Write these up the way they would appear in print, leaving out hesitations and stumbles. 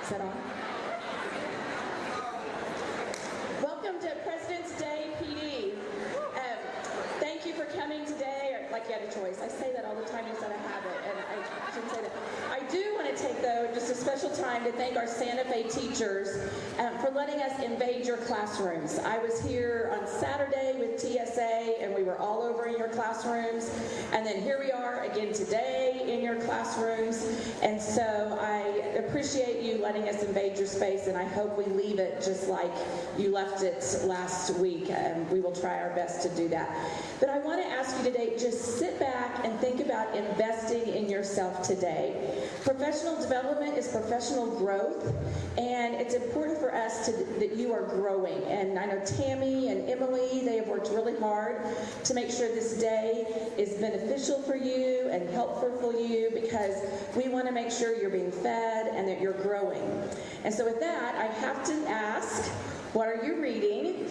Is that on? Welcome to President's Day, PD. Thank you for coming today, or like you had a choice. I say that all the time instead of habit, and I shouldn't say that. I do want to take, though, just a special time to thank our Santa Fe teachers for letting us invade your classrooms. I was here on Saturday with TSA, and we were all over in your classrooms, and then here we are again today in your classrooms, and so I appreciate you letting us invade your space, and I hope we leave it just like you left it last week, and we will try our best to do that. But I want to ask you today, just sit back and think about investing in yourself today. Professional development is professional growth, and it's important for us that you are growing. And I know Tammy and Emily, they have worked really hard to make sure this day is beneficial for you and helpful for you, because we want to make sure you're being fed and that you're growing. And so with that, I have to ask, what are you reading?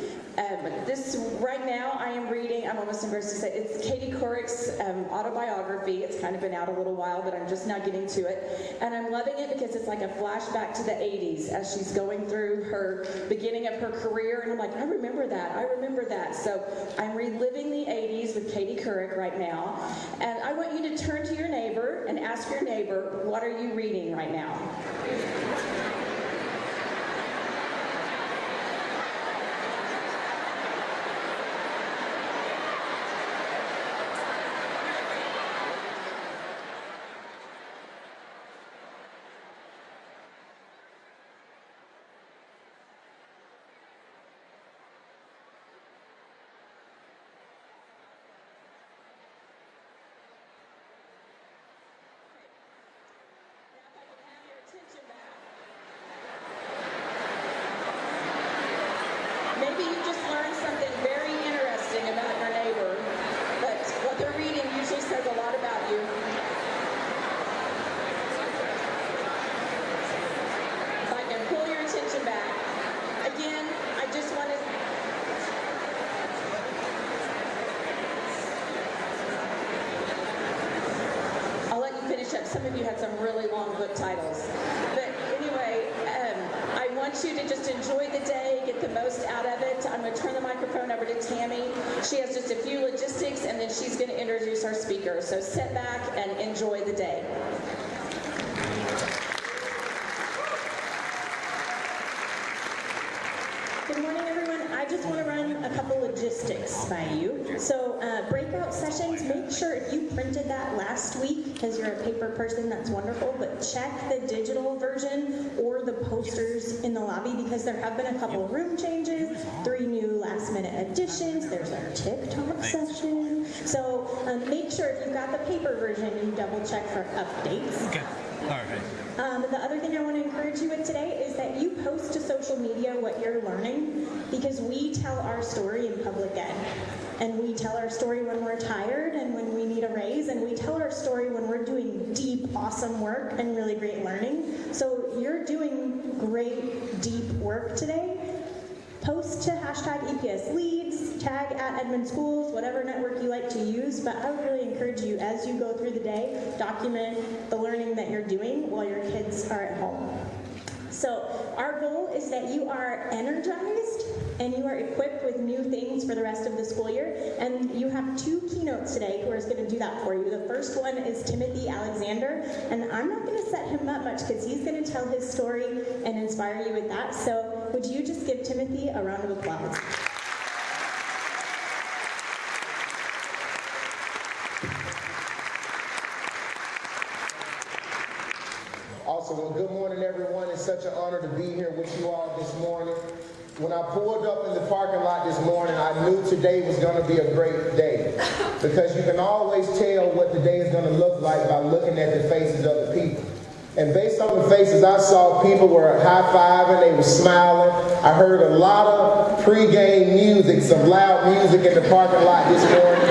Right now I am reading, I'm almost embarrassed to say, it's Katie Couric's autobiography. It's kind of been out a little while, but I'm just now getting to it. And I'm loving it because it's like a flashback to the 80s as she's going through her beginning of her career. And I'm like, I remember that. So I'm reliving the 80s with Katie Couric right now. And I want you to turn to your neighbor and ask your neighbor, what are you reading right now? Maybe you just learned something very interesting about your neighbor, but what they're reading usually says a lot about you. If I can pull your attention back. Again, I just want to... I'll let you finish up. Some of you had some really long book titles. But anyway, I want you to just enjoy the day, get the most out of it. I'm going to turn the microphone over to Tammy. She has just a few logistics, and then she's going to introduce our speaker. So sit back and enjoy the day. Good morning, everyone. I just want to run a couple logistics by you. So breakout sessions, make sure if you printed that last week, because you're a paper person, that's wonderful, but check the digital version or the posters in the lobby, because there have been a couple room changes, 3 new last minute additions, there's our TikTok session. So make sure if you've got the paper version, you double check for updates. Okay. All right. The other thing I want to encourage you with today is that you post to social media what you're learning, because we tell our story in public ed. And we tell our story when we're tired and when we need a raise, and we tell our story when we're doing deep, awesome work and really great learning. So you're doing great, deep work today. Post to hashtag EPS Leads, tag at Edmond Schools, whatever network you like to use, but I would really encourage you, as you go through the day, document the learning that you're doing while your kids are at home. So our goal is that you are energized and you are equipped with new things for the rest of the school year. And you have 2 keynotes today who are going to do that for you. The first one is Timothy Alexander, and I'm not going to set him up much because he's going to tell his story and inspire you with that. So would you just give Timothy a round of applause? Awesome. Well, good morning, everyone. It's such an honor to be here with you all this morning. When I pulled up in the parking lot this morning, I knew today was going to be a great day, because you can always tell what the day is going to look like by looking at the faces of the people. And based on the faces I saw, people were high-fiving, they were smiling. I heard a lot of pre-game music, some loud music in the parking lot this morning.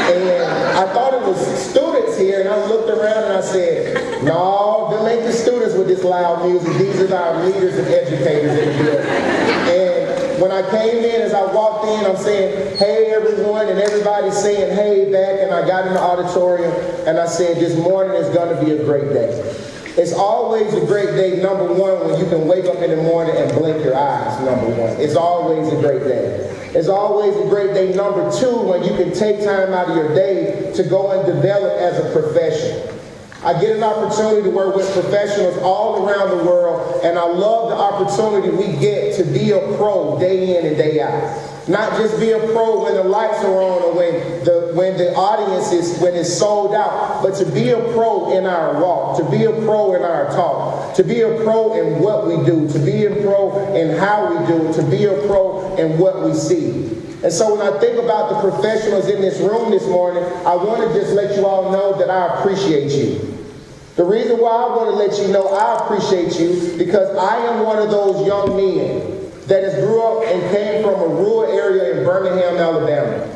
And I thought it was students here, and I looked around and I said, no, them ain't the students with this loud music. These are our leaders and educators in the building. And when I came in, as I walked in, I'm saying, hey, everyone, and everybody's saying hey back, and I got in the auditorium, and I said, this morning is going to be a great day. It's always a great day, number one, when you can wake up in the morning and blink your eyes, number one. It's always a great day. It's always a great day, number two, when you can take time out of your day to go and develop as a profession. I get an opportunity to work with professionals all around the world, and I love the opportunity we get to be a pro day in and day out. Not just be a pro when the lights are on or when the audience when it's sold out, but to be a pro in our walk, to be a pro in our talk, to be a pro in what we do, to be a pro in how we do it, to be a pro in what we see. And so when I think about the professionals in this room this morning, I want to just let you all know that I appreciate you. The reason why I want to let you know I appreciate you, because I am one of those young men that has grew up and came from a rural area in Birmingham, Alabama.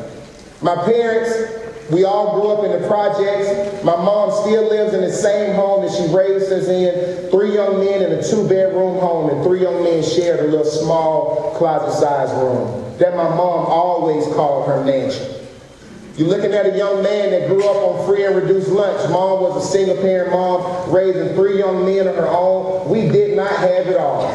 My parents, we all grew up in the projects. My mom still lives in the same home that she raised us in. 3 young men in a 2-bedroom home, and 3 young men shared a little small closet-sized room that my mom always called her mansion. You're looking at a young man that grew up on free and reduced lunch. Mom was a single-parent mom, raising 3 young men of her own. We did not have it all.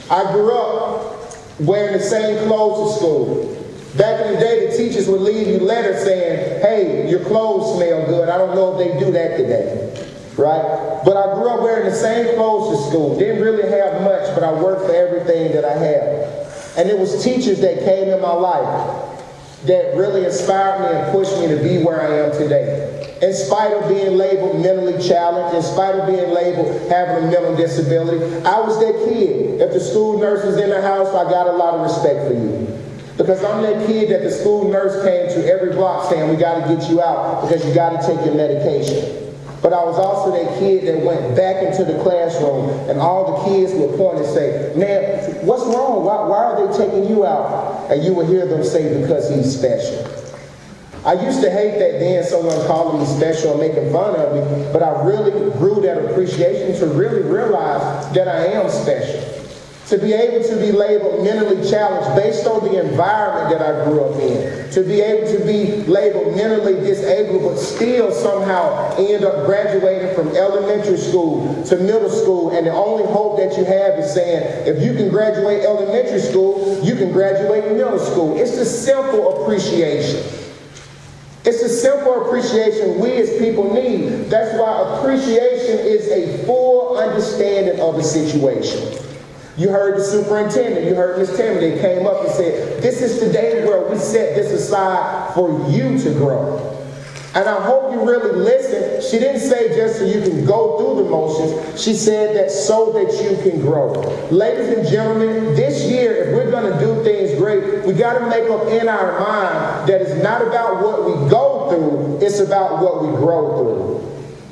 I grew up wearing the same clothes to school. Back in the day, the teachers would leave you letters saying, hey, your clothes smell good. I don't know if they do that today, right? But I grew up wearing the same clothes to school. Didn't really have much, but I worked for everything that I had. And it was teachers that came in my life that really inspired me and pushed me to be where I am today. In spite of being labeled mentally challenged, in spite of being labeled having a mental disability, I was that kid. If the school nurse was in the house, I got a lot of respect for you. Because I'm that kid that the school nurse came to every block saying, we got to get you out because you got to take your medication. But I was also that kid that went back into the classroom and all the kids would point and say, man, what's wrong? Why are they taking you out? And you would hear them say, because he's special. I used to hate that then someone calling me special and making fun of me, but I really grew that appreciation to really realize that I am special. To be able to be labeled mentally challenged based on the environment that I grew up in. To be able to be labeled mentally disabled but still somehow end up graduating from elementary school to middle school, and the only hope that you have is saying, if you can graduate elementary school, you can graduate middle school. It's a simple appreciation. It's a simple appreciation we as people need. That's why appreciation is a full understanding of a situation. You heard the superintendent, you heard Ms. Tammy, they came up and said, this is the day where we set this aside for you to grow. And I hope you really listen. She didn't say just so you can go through the motions. She said that so that you can grow. Ladies and gentlemen, this year, if we're going to do things great, we got to make up in our mind that it's not about what we go through, it's about what we grow through.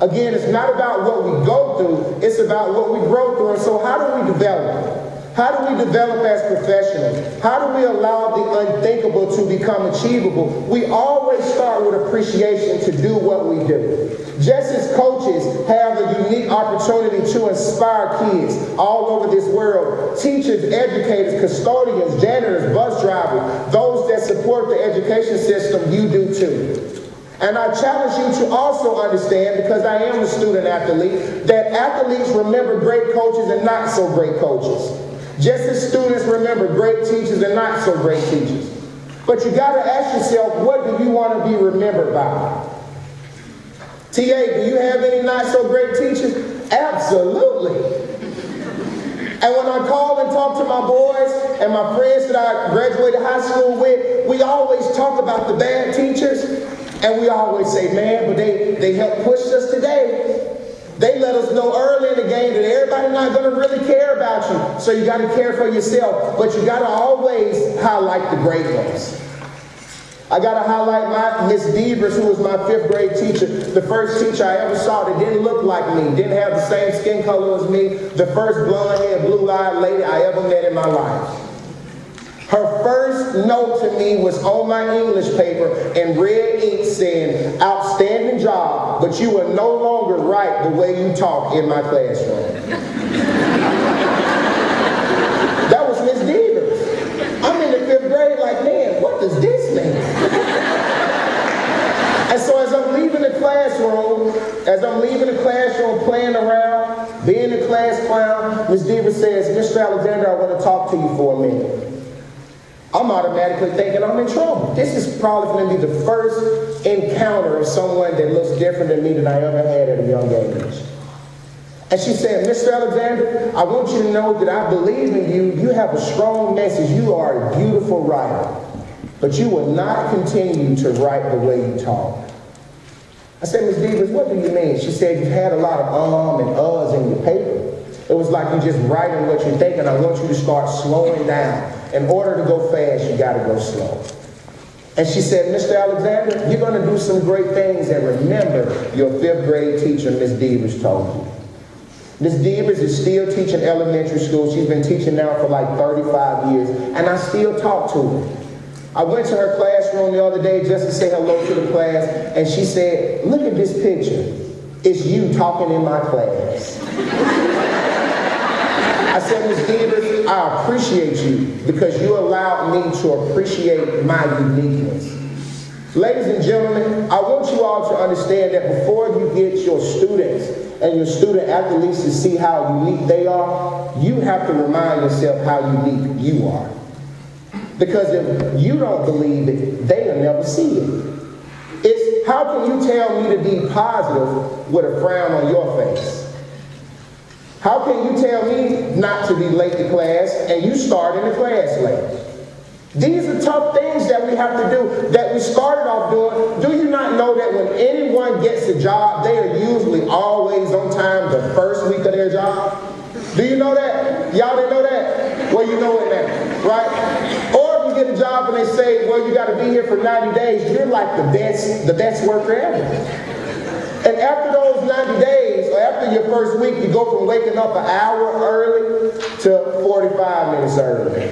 Again, it's not about what we go through, it's about what we grow through. And so how do we develop? How do we develop as professionals? How do we allow the unthinkable to become achievable? We always start with appreciation to do what we do. Just as coaches have a unique opportunity to inspire kids all over this world, teachers, educators, custodians, janitors, bus drivers, those that support the education system, you do too. And I challenge you to also understand, because I am a student athlete, that athletes remember great coaches and not so great coaches. Just as students remember great teachers and not so great teachers. But you got to ask yourself, what do you want to be remembered by? TA, do you have any not so great teachers? Absolutely. And when I call and talk to my boys and my friends that I graduated high school with, we always talk about the bad teachers. And we always say, man, but they helped push us today. They let us know early in the game that everybody's not going to really care about you. So you got to care for yourself. But you got to always highlight the great ones. I got to highlight my Miss Devers, who was my 5th grade teacher. The first teacher I ever saw that didn't look like me, didn't have the same skin color as me. The first blonde-haired, blue-eyed lady I ever met in my life. Her first note to me was on my English paper in red ink saying, outstanding job, but you will no longer write the way you talk in my classroom. That was Miss Devers. I'm in the 5th grade like, man, what does this mean? And so as I'm leaving the classroom playing around, Being the class clown, Ms. Diva says, Mr. Alexander, I want to talk to you for a minute. I'm automatically thinking I'm in trouble. This is probably going to be the first encounter of someone that looks different than me that I ever had at a young age. And she said, Mr. Alexander, I want you to know that I believe in you. You have a strong message. You are a beautiful writer. But you will not continue to write the way you talk. I said, Ms. Divas, what do you mean? She said, you've had a lot of and uhs in your paper. It was like you're just writing what you're thinking. I want you to start slowing down. In order to go fast, you got to go slow. And she said, Mr. Alexander, you're going to do some great things. And remember, your 5th grade teacher, Ms. Divas, told you. Ms. Divas is still teaching elementary school. She's been teaching now for like 35 years. And I still talk to her. I went to her classroom the other day just to say hello to the class, and she said, look at this picture. It's you talking in my class. I said, Ms. Divas, I appreciate you because you allowed me to appreciate my uniqueness. Ladies and gentlemen, I want you all to understand that before you get your students and your student athletes to see how unique they are, you have to remind yourself how unique you are. Because if you don't believe it, they'll never see it. It's how can you tell me to be positive with a frown on your face? How can you tell me not to be late to class and you start in the class late? These are tough things that we have to do, that we started off doing. Do you not know that when anyone gets a job, they are usually always on time the first week of their job? Do you know that? Y'all didn't know that? Well, you know it now, right? Or if you get a job and they say, well, you got to be here for 90 days, you're like the best worker ever. And after those 90 days, or after your first week, you go from waking up an hour early to 45 minutes early.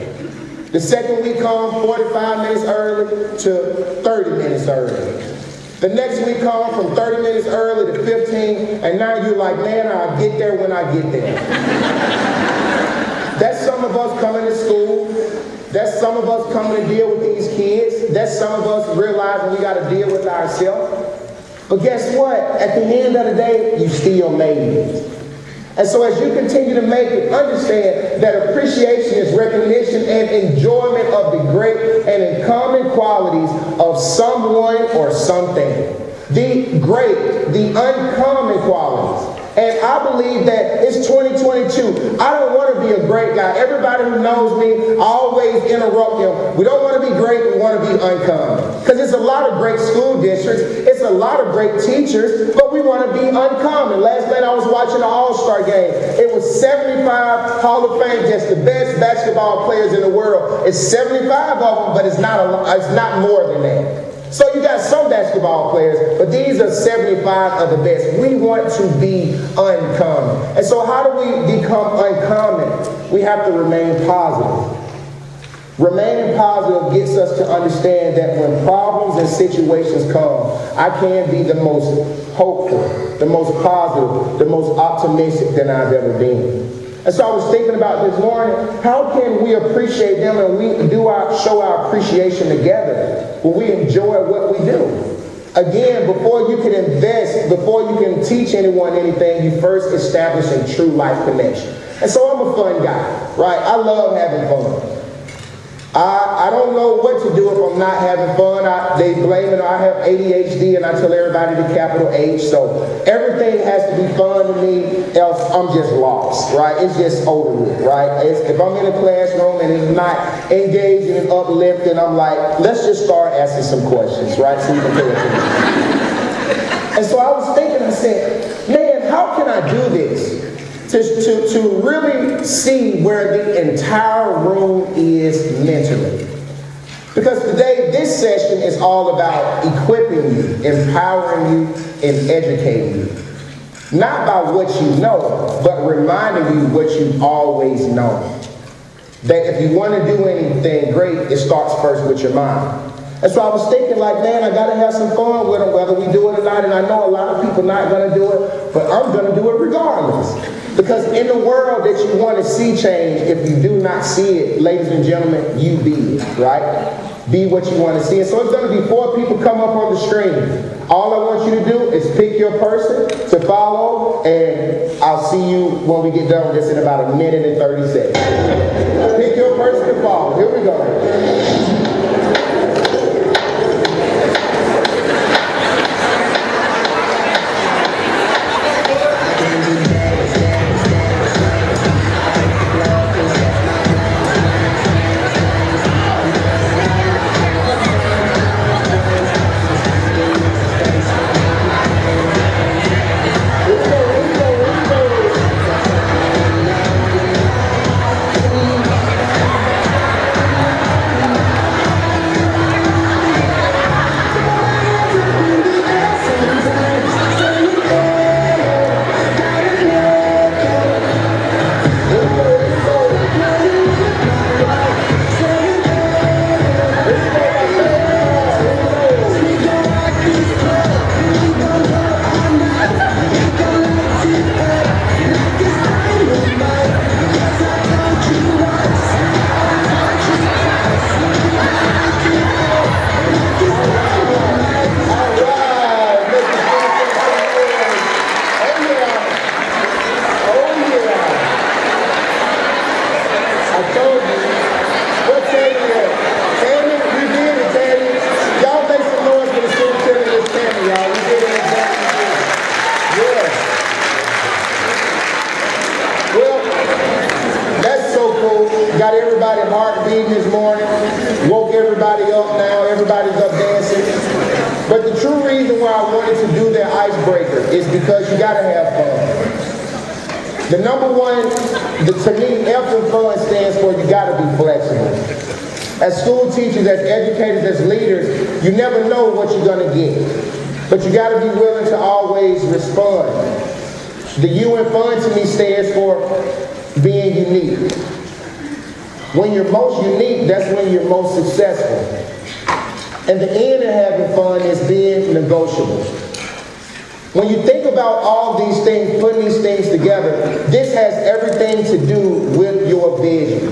The second week comes 45 minutes early to 30 minutes early. The next week comes from 30 minutes early to 15, and now you're like, man, I'll get there when I get there. That's some of us coming to school. That's some of us coming to deal with these kids. That's some of us realizing we got to deal with ourselves. But guess what? At the end of the day, you still made it. And so as you continue to make it, understand that appreciation is recognition and enjoyment of the great and uncommon qualities of someone or something. The great, the uncommon qualities. And I believe that it's 2022. I don't want to be a great guy. Everybody who knows me, I always interrupt them. We don't want to be great, we want to be uncommon. Because it's a lot of great school districts, it's a lot of great teachers, but we want to be uncommon. Last night I was watching the All-Star game. It was 75 Hall of Fame, just the best basketball players in the world. It's 75 of them, but it's not more than that. So you got some basketball players, but these are 75 of the best. We want to be uncommon. And so how do we become uncommon? We have to remain positive. Remaining positive gets us to understand that when problems and situations come, I can be the most hopeful, the most positive, the most optimistic than I've ever been. And so I was thinking about this morning, how can we appreciate them and we show our appreciation together when we enjoy what we do? Again, before you can invest, before you can teach anyone anything, you first establish a true life connection. And so I'm a fun guy, right? I love having fun. I don't know what to do if I'm not having fun. They blame it. I have ADHD and I tell everybody the capital H. So everything has to be fun to me, else I'm just lost, right? It's just over with, right? If I'm in a classroom and it's not engaging and uplifting, I'm like, let's just start asking some questions, right? So you can pay attention. And so I was thinking, I said, man, how can I do this? To really see where the entire room is mentally. Because today, this session is all about equipping you, empowering you, and educating you. Not by what you know, but reminding you what you've always known. That if you want to do anything great, it starts first with your mind. And so I was thinking like, man, I got to have some fun with them, whether we do it or not. And I know a lot of people not going to do it, but I'm going to do it regardless. Because in the world that you want to see change, if you do not see it, ladies and gentlemen, you be it, right? be what you want to see. And so it's going to be 4 people come up on the screen. All I want you to do is pick your person to follow, and I'll see you when we get done with this in about 1 minute and 30 seconds. Pick your person to follow. Here we go. Got everybody heart beating this morning. Woke everybody up now. Everybody's up dancing. But the true reason why I wanted to do that icebreaker is because you got to have fun. The number one, to me, F in fun stands for you got to be flexible. As school teachers, as educators, as leaders, you never know what you're going to get. But you got to be willing to always respond. The U in fun to me stands for being unique. When you're most unique, that's when you're most successful. And the N in having fun is being negotiable. When you think about all these things, putting these things together, this has everything to do with your vision.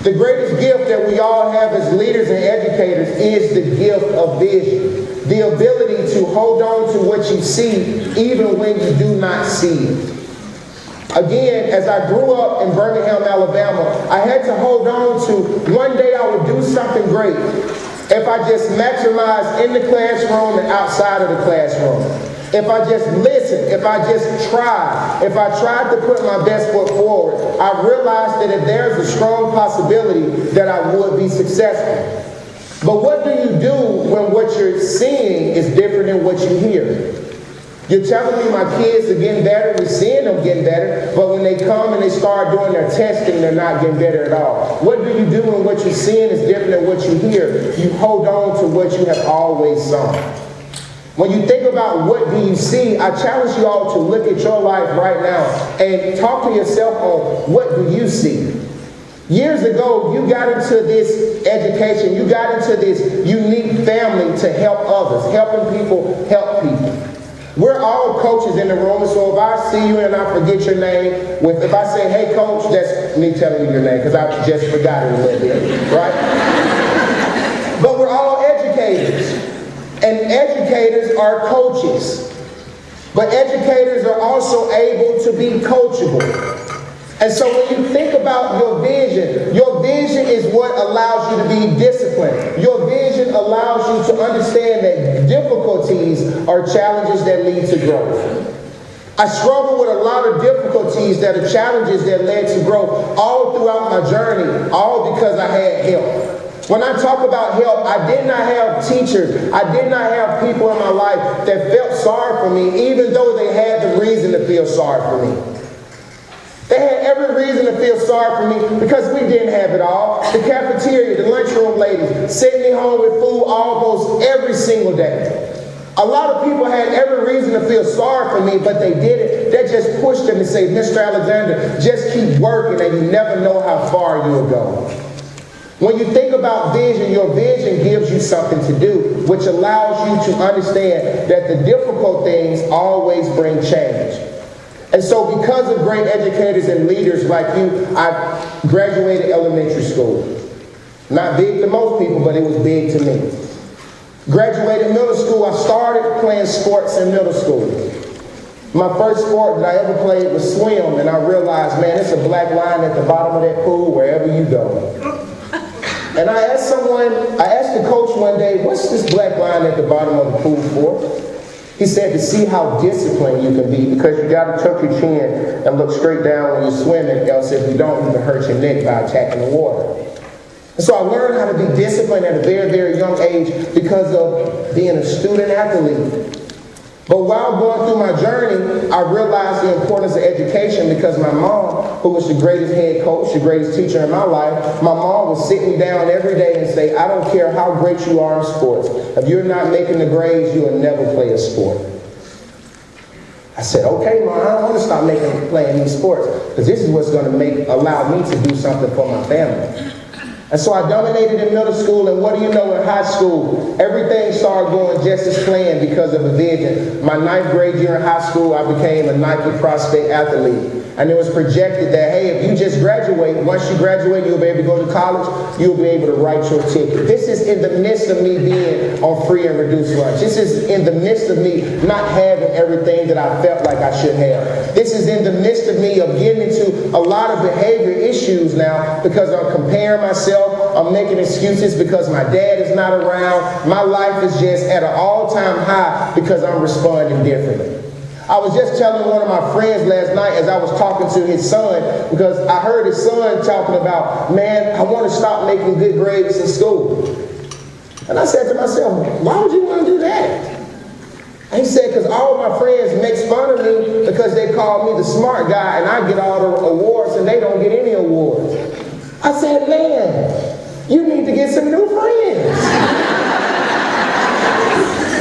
The greatest gift that we all have as leaders and educators is the gift of vision. The ability to hold on to what you see even when you do not see it. Again, as I grew up in Birmingham, Alabama, I had to hold on to one day I would do something great if I just maximized in the classroom and outside of the classroom. If I just listened, if I just tried, if I tried to put my best foot forward, I realized that if there's a strong possibility that I would be successful. But what do you do when what you're seeing is different than what you hear? You're telling me my kids are getting better, we're seeing them getting better, but when they come and they start doing their testing, they're not getting better at all. What do you do when what you're seeing is different than what you hear? You hold on to what you have always sung. When you think about what do you see, I challenge you all to look at your life right now and talk to yourself on what do you see. Years ago, you got into this education, you got into this unique family to help others, helping people help people. We're all coaches in the room, so if I see you and I forget your name, if I say, hey coach, that's me telling you your name, because I just forgot it a little bit, right? But we're all educators, and educators are coaches. But educators are also able to be coachable. And so when you think about your vision is what allows you to be disciplined. Your vision allows you to understand that difficulties are challenges that lead to growth. I struggled with a lot of difficulties that are challenges that led to growth all throughout my journey, all because I had help. When I talk about help, I did not have teachers. I did not have people in my life that felt sorry for me, even though they had the reason to feel sorry for me. They had every reason to feel sorry for me because we didn't have it all. The cafeteria, the lunchroom ladies, sent me home with food almost every single day. A lot of people had every reason to feel sorry for me, but they didn't. They just pushed them and say, Mr. Alexander, just keep working and you never know how far you'll go. When you think about vision, your vision gives you something to do, which allows you to understand that the difficult things always bring change. And so because of great educators and leaders like you, I graduated elementary school. Not big to most people, but it was big to me. Graduated middle school, I started playing sports in middle school. My first sport that I ever played was swim, and I realized, man, it's a black line at the bottom of that pool wherever you go. And I asked the coach one day, what's this black line at the bottom of the pool for? He said, to see how disciplined you can be, because you got to tuck your chin and look straight down when you're swimming, else if you don't, you can hurt your neck by attacking the water. And so I learned how to be disciplined at a very, very young age because of being a student athlete. But while going through my journey, I realized the importance of education because my mom, who was the greatest head coach, the greatest teacher in my life, my mom would sit me down every day and say, I don't care how great you are in sports. If you're not making the grades, you will never play a sport. I said, okay, Mom, I don't want to stop playing these sports because this is what's going to allow me to do something for my family. And so I dominated in middle school, and what do you know, in high school, everything started going just as planned because of a vision. My 9th grade year in high school, I became a Nike prospect athlete. And it was projected that, hey, if you just graduate, once you graduate, you'll be able to go to college, you'll be able to write your ticket. This is in the midst of me being on free and reduced lunch. This is in the midst of me not having everything that I felt like I should have. This is in the midst of me of getting into a lot of behavior issues now because I'm comparing myself, I'm making excuses because my dad is not around. My life is just at an all-time high because I'm responding differently. I was just telling one of my friends last night as I was talking to his son, because I heard his son talking about, man, I want to stop making good grades in school. And I said to myself, why would you want to do that? And he said, because all my friends make fun of me because they call me the smart guy and I get all the awards and they don't get any awards. I said, man, you need to get some new friends.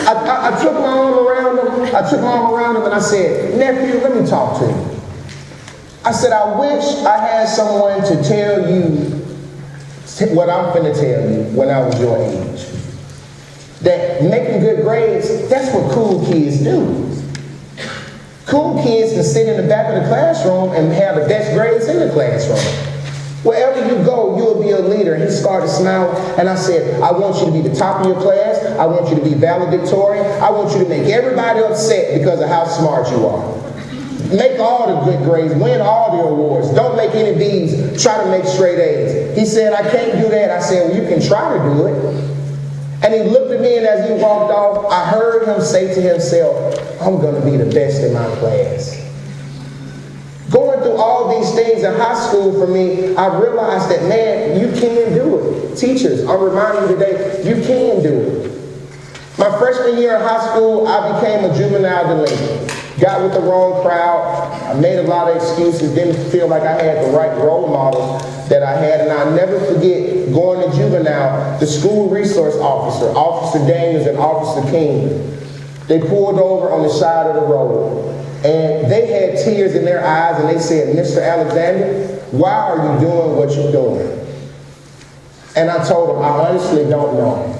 I took my arm around him and I said, nephew, let me talk to you. I said, I wish I had someone to tell you what I'm finna tell you when I was your age. That making good grades, that's what cool kids do. Cool kids can sit in the back of the classroom and have the best grades in the classroom. Wherever you go, you'll be a leader. He started smiling, and I said, I want you to be the top of your class. I want you to be valedictorian. I want you to make everybody upset because of how smart you are. Make all the good grades. Win all the awards. Don't make any B's. Try to make straight A's. He said, I can't do that. I said, well, you can try to do it. And he looked at me, and as he walked off, I heard him say to himself, I'm going to be the best in my class. Going through all these things in high school for me, I realized that, man, you can do it. Teachers, I'm reminding you today, you can do it. My freshman year in high school, I became a juvenile delinquent. Got with the wrong crowd. I made a lot of excuses, didn't feel like I had the right role models that I had. And I'll never forget going to juvenile, the school resource officer, Officer Daniels and Officer King, they pulled over on the side of the road. And they had tears in their eyes and they said, Mr. Alexander, why are you doing what you're doing? And I told him, I honestly don't know.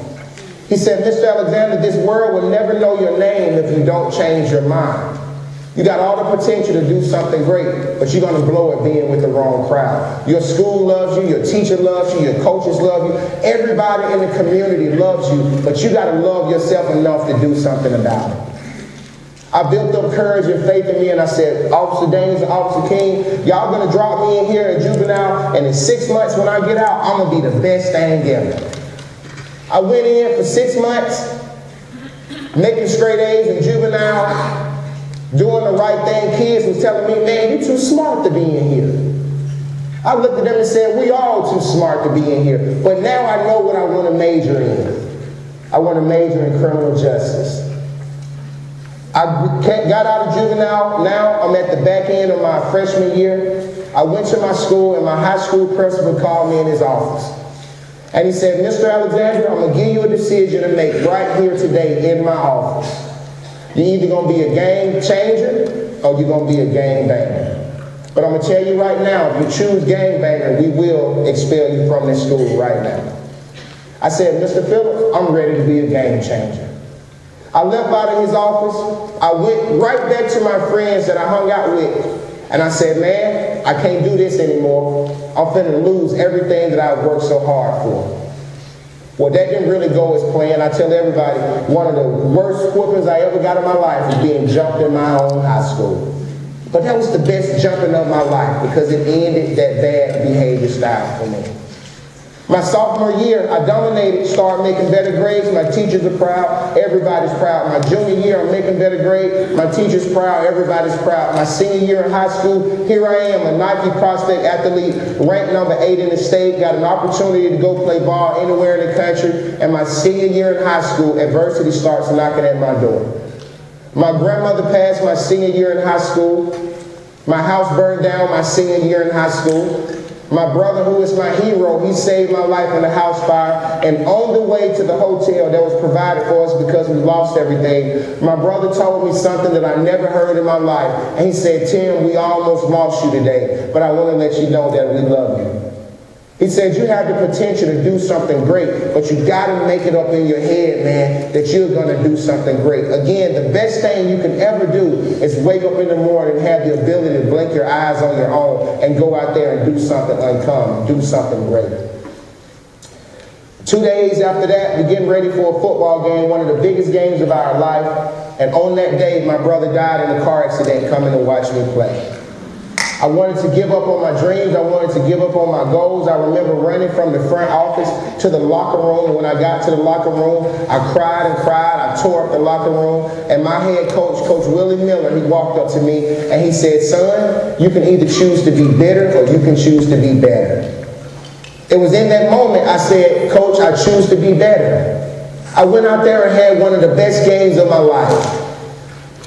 He said, Mr. Alexander, this world will never know your name if you don't change your mind. You got all the potential to do something great, but you're going to blow it being with the wrong crowd. Your school loves you, your teacher loves you, your coaches love you, everybody in the community loves you, but you got to love yourself enough to do something about it. I built up courage and faith in me, and I said, Officer Daniels and Officer King, y'all going to drop me in here in juvenile, and in 6 months when I get out, I'm going to be the best thing ever. I went in for 6 months, making straight A's in juvenile, doing the right thing. Kids was telling me, man, you're too smart to be in here. I looked at them and said, we all too smart to be in here. But now I know what I want to major in. I want to major in criminal justice. I got out of juvenile. Now I'm at the back end of my freshman year. I went to my school, and my high school principal called me in his office. And he said, Mr. Alexander, I'm going to give you a decision to make right here today in my office. You're either going to be a game changer or you're going to be a game banger. But I'm going to tell you right now, if you choose game banger, we will expel you from this school right now. I said, Mr. Phillips, I'm ready to be a game changer. I left out of his office. I went right back to my friends that I hung out with. And I said, man, I can't do this anymore. I'm finna lose everything that I've worked so hard for. Well, that didn't really go as planned. I tell everybody, one of the worst whoopings I ever got in my life was being jumped in my own high school. But that was the best jumping of my life because it ended that bad behavior style for me. My sophomore year, I dominated, started making better grades. My teachers are proud. Everybody's proud. My junior year, I'm making better grades. My teachers proud. Everybody's proud. My senior year in high school, here I am, a Nike prospect athlete, ranked number 8 in the state, got an opportunity to go play ball anywhere in the country. And my senior year in high school, adversity starts knocking at my door. My grandmother passed my senior year in high school. My house burned down my senior year in high school. My brother, who is my hero, he saved my life in a house fire. And on the way to the hotel that was provided for us because we lost everything, my brother told me something that I never heard in my life. And he said, Tim, we almost lost you today, but I want to let you know that we love you. He said, you have the potential to do something great, but you got to make it up in your head, man, that you're going to do something great. Again, the best thing you can ever do is wake up in the morning and have the ability to blink your eyes on your own and go out there and do something uncommon, do something great. 2 days after that, we're getting ready for a football game, one of the biggest games of our life. And on that day, my brother died in a car accident coming to watch me play. I wanted to give up on my dreams. I wanted to give up on my goals. I remember running from the front office to the locker room. And when I got to the locker room, I cried and cried. I tore up the locker room. And my head coach, Coach Willie Miller, he walked up to me and he said, son, you can either choose to be bitter or you can choose to be better. It was in that moment I said, Coach, I choose to be better. I went out there and had one of the best games of my life.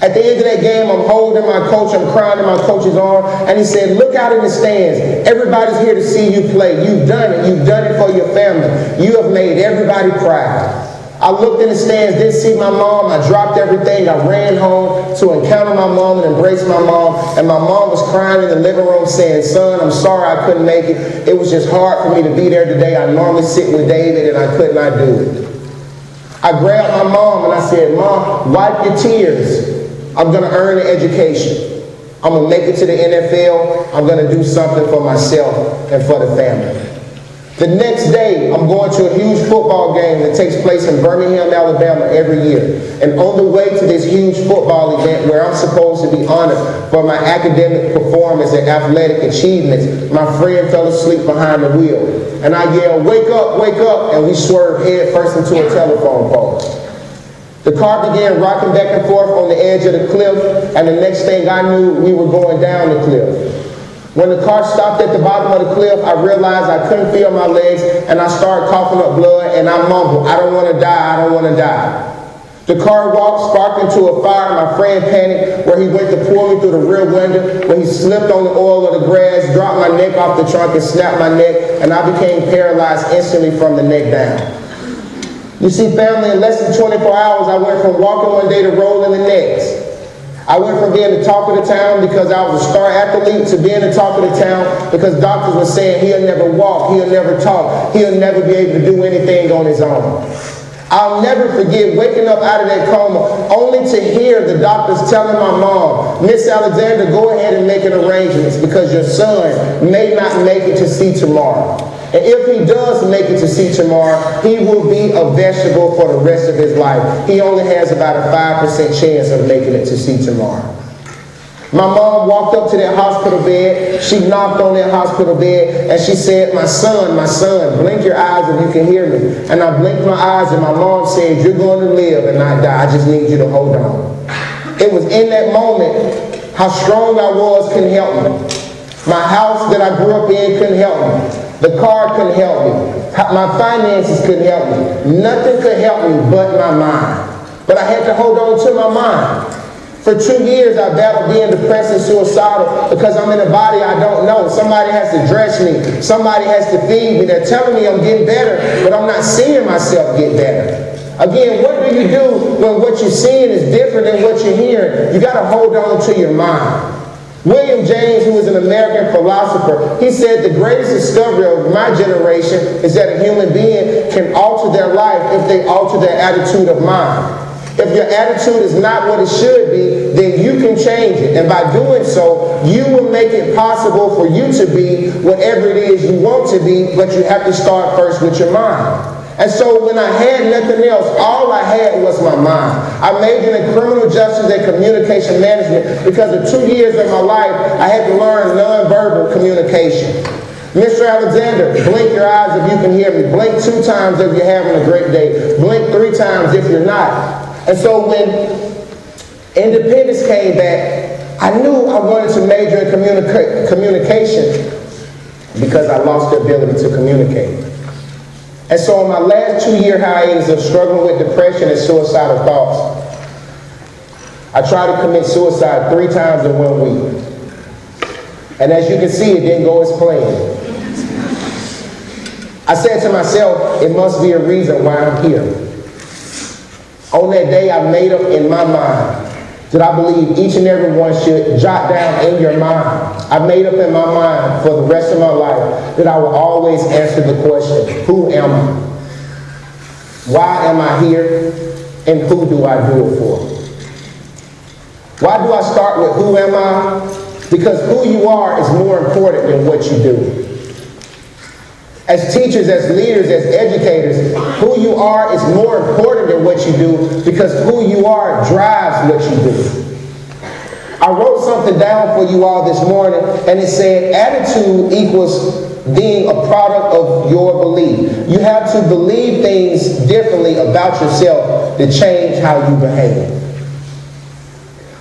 At the end of that game, I'm holding my coach, I'm crying in my coach's arm, and he said, look out in the stands. Everybody's here to see you play. You've done it. You've done it for your family. You have made everybody proud. I looked in the stands, didn't see my mom. I dropped everything. I ran home to encounter my mom and embrace my mom. And my mom was crying in the living room saying, son, I'm sorry I couldn't make it. It was just hard for me to be there today. I normally sit with David, and I could not do it. I grabbed my mom and I said, Mom, wipe your tears. I'm going to earn an education. I'm going to make it to the NFL. I'm going to do something for myself and for the family. The next day, I'm going to a huge football game that takes place in Birmingham, Alabama every year. And on the way to this huge football event where I'm supposed to be honored for my academic performance and athletic achievements, my friend fell asleep behind the wheel. And I yelled, wake up, and we swerved head first into a telephone pole. The car began rocking back and forth on the edge of the cliff, and the next thing I knew, we were going down the cliff. When the car stopped at the bottom of the cliff, I realized I couldn't feel my legs, and I started coughing up blood, and I mumbled, I don't want to die, I don't want to die. The car walked, sparked into a fire. My friend panicked where he went to pull me through the rear window, when he slipped on the oil of the grass, dropped my neck off the trunk, and snapped my neck, and I became paralyzed instantly from the neck down. You see, family, in less than 24 hours, I went from walking one day to rolling the next. I went from being the talk of the town because I was a star athlete to being the talk of the town because doctors were saying he'll never walk, he'll never talk, he'll never be able to do anything on his own. I'll never forget waking up out of that coma only to hear the doctors telling my mom, Miss Alexander, go ahead and make an arrangements because your son may not make it to see tomorrow. And if he does make it to see tomorrow, he will be a vegetable for the rest of his life. He only has about a 5% chance of making it to see tomorrow. My mom walked up to that hospital bed. She knocked on that hospital bed and she said, my son, blink your eyes if you can hear me. And I blinked my eyes and my mom said, you're going to live and not die. I just need you to hold on. It was in that moment how strong I was couldn't help me. My house that I grew up in couldn't help me. The car couldn't help me. My finances couldn't help me. Nothing could help me but my mind. But I had to hold on to my mind. For 2 years, I battled being depressed and suicidal because I'm in a body I don't know. Somebody has to dress me. Somebody has to feed me. They're telling me I'm getting better, but I'm not seeing myself get better. Again, what do you do when what you're seeing is different than what you're hearing? You got to hold on to your mind. William James, who was an American philosopher, he said the greatest discovery of my generation is that a human being can alter their life if they alter their attitude of mind. If your attitude is not what it should be, then you can change it. And by doing so, you will make it possible for you to be whatever it is you want to be, but you have to start first with your mind. And so when I had nothing else, all I had was my mind. I majored in criminal justice and communication management because of 2 years of my life, I had to learn nonverbal communication. Mr. Alexander, blink your eyes if you can hear me. Blink 2 times if you're having a great day. Blink 3 times if you're not. And so when independence came back, I knew I wanted to major in communication because I lost the ability to communicate. And so in my last 2-year hiatus of struggling with depression and suicidal thoughts, I tried to commit suicide 3 times in 1 week. And as you can see, it didn't go as planned. I said to myself, it must be a reason why I'm here. On that day, I made up in my mind that I believe each and every one should jot down in your mind. I made up in my mind for the rest of my life that I will always answer the question, who am I? Why am I here? And who do I do it for? Why do I start with who am I? Because who you are is more important than what you do. As teachers, as leaders, as educators, who you are is more important than what you do because who you are drives what you do. I wrote something down for you all this morning, and it said, attitude equals being a product of your belief. You have to believe things differently about yourself to change how you behave.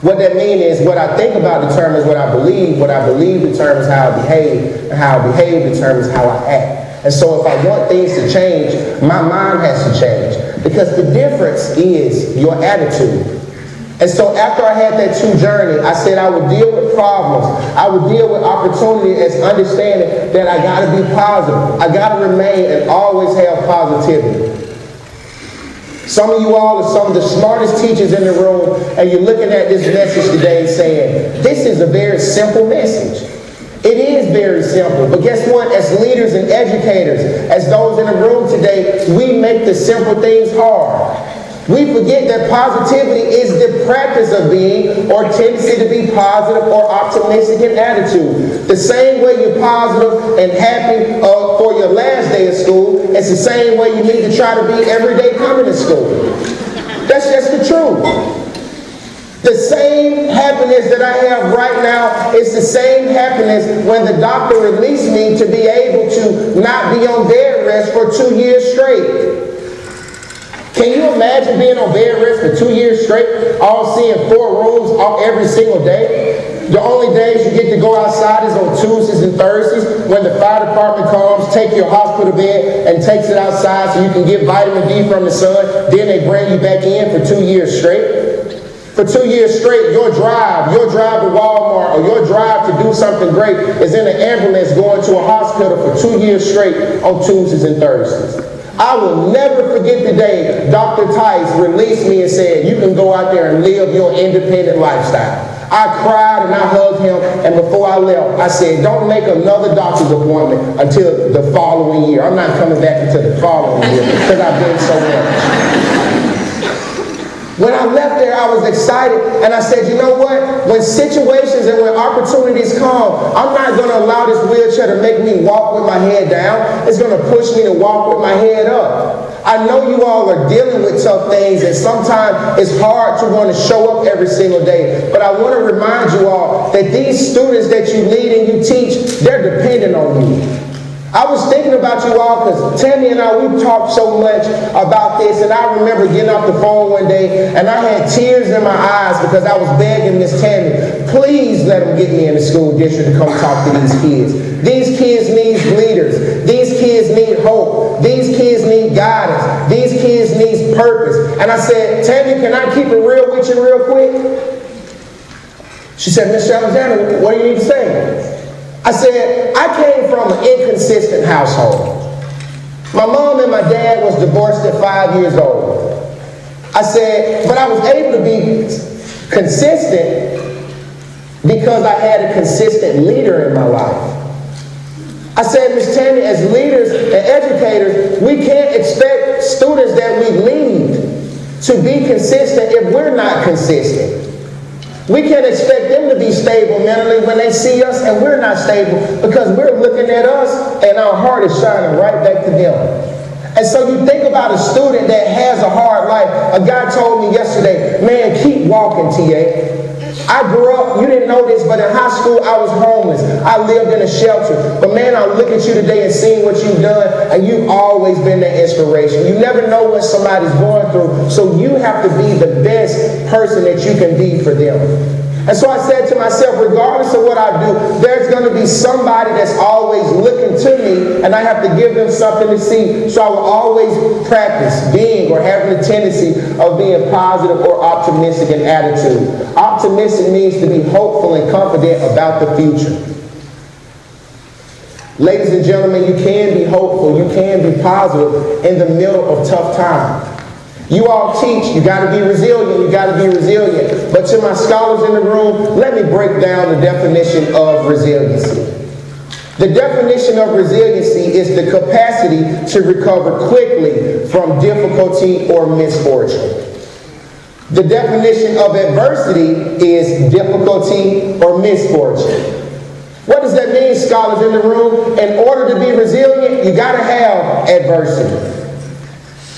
What that means is what I think about determines what I believe determines how I behave, and how I behave determines how I act. And so if I want things to change, my mind has to change because the difference is your attitude. And so after I had that 2 journey, I said I would deal with problems. I would deal with opportunity as understanding that I got to be positive. I got to remain and always have positivity. Some of you all are some of the smartest teachers in the room, and you're looking at this message today saying, this is a very simple message. It is very simple, but guess what? As leaders and educators, as those in the room today, we make the simple things hard. We forget that positivity is the practice of being or tendency to be positive or optimistic in attitude. The same way you're positive and happy for your last day of school, it's the same way you need to try to be every day coming to school. That's just the truth. The same happiness that I have right now is the same happiness when the doctor released me to be able to not be on bed rest for 2 years straight. Can you imagine being on bed rest for 2 years straight, all seeing 4 rooms every single day? The only days you get to go outside is on Tuesdays and Thursdays when the fire department comes, take your hospital bed and takes it outside so you can get vitamin D from the sun. Then they bring you back in for 2 years straight. For 2 years straight, your drive to Walmart or your drive to do something great is in an ambulance going to a hospital for 2 years straight on Tuesdays and Thursdays. I will never forget the day Dr. Tice released me and said, you can go out there and live your independent lifestyle. I cried and I hugged him, and before I left, I said, don't make another doctor's appointment until the following year. I'm not coming back until the following year because I've been so much. When I left there, I was excited, and I said, you know what? When situations and when opportunities come, I'm not going to allow this wheelchair to make me walk with my head down. It's going to push me to walk with my head up. I know you all are dealing with tough things, and sometimes it's hard to want to show up every single day. But I want to remind you all that these students that you lead and you teach, they're dependent on you. I was thinking about you all because Tammy and I, we talked so much about this, and I remember getting off the phone one day and I had tears in my eyes because I was begging Miss Tammy, please let them get me in the school district to come talk to these kids. These kids need leaders. These kids need hope. These kids need guidance. These kids need purpose. And I said, Tammy, can I keep it real with you real quick? She said, Mr. Alexander, what do you need to say? I said, I came from an inconsistent household. My mom and my dad was divorced at 5 years old. I said, but I was able to be consistent because I had a consistent leader in my life. I said, Miss Tammy, as leaders and educators, we can't expect students that we lead to be consistent if we're not consistent. We can't expect them to be stable mentally when they see us and we're not stable, because we're looking at us and our heart is shining right back to them. And so you think about a student that has a hard life. A guy told me yesterday, man, keep walking, TA. I grew up, you didn't know this, but in high school I was homeless. I lived in a shelter. But man, I look at you today and seeing what you've done, and you've always been the inspiration. You never know what somebody's going through, so you have to be the best person that you can be for them. And so I said to myself, regardless of what I do, there's going to be somebody that's always looking to me, and I have to give them something to see. So I will always practice being or having the tendency of being positive or optimistic in attitude. Optimistic means to be hopeful and confident about the future. Ladies and gentlemen, you can be hopeful, you can be positive in the middle of tough times. You all teach, you got to be resilient, you got to be resilient. But to my scholars in the room, let me break down the definition of resiliency. The definition of resiliency is the capacity to recover quickly from difficulty or misfortune. The definition of adversity is difficulty or misfortune. What does that mean, scholars in the room? In order to be resilient, you got to have adversity.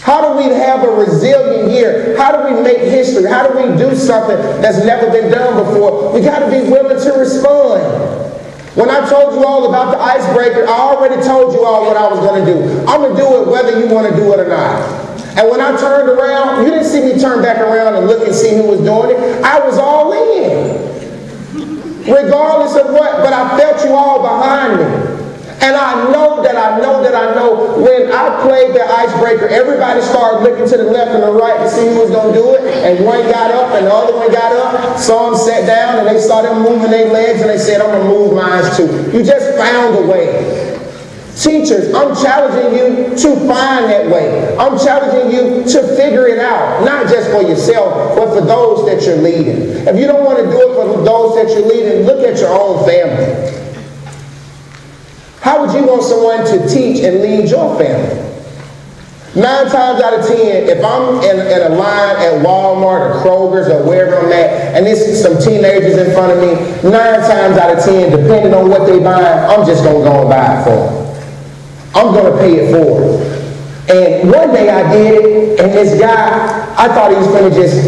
How do we have a resilient year? How do we make history? How do we do something that's never been done before? We got to be willing to respond. When I told you all about the icebreaker, I already told you all what I was going to do. I'm going to do it whether you want to do it or not. And when I turned around, you didn't see me turn back around and look and see who was doing it. I was all in. Regardless of what, but I felt you all behind me. And I know when I played the icebreaker, everybody started looking to the left and the right to see who was going to do it. And one got up and the other one got up. Some sat down and they saw them moving their legs and they said, I'm going to move mine too. You just found a way. Teachers, I'm challenging you to find that way. I'm challenging you to figure it out, not just for yourself, but for those that you're leading. If you don't want to do it for those that you're leading, look at your own family. How would you want someone to teach and lead your family? 9 times out of 10, if I'm in a line at Walmart or Kroger's or wherever I'm at, and there's some teenagers in front of me, 9 times out of 10, depending on what they buy, I'm just going to go and buy it for them. I'm going to pay it forward. And one day I did it, and this guy, I thought he was going to just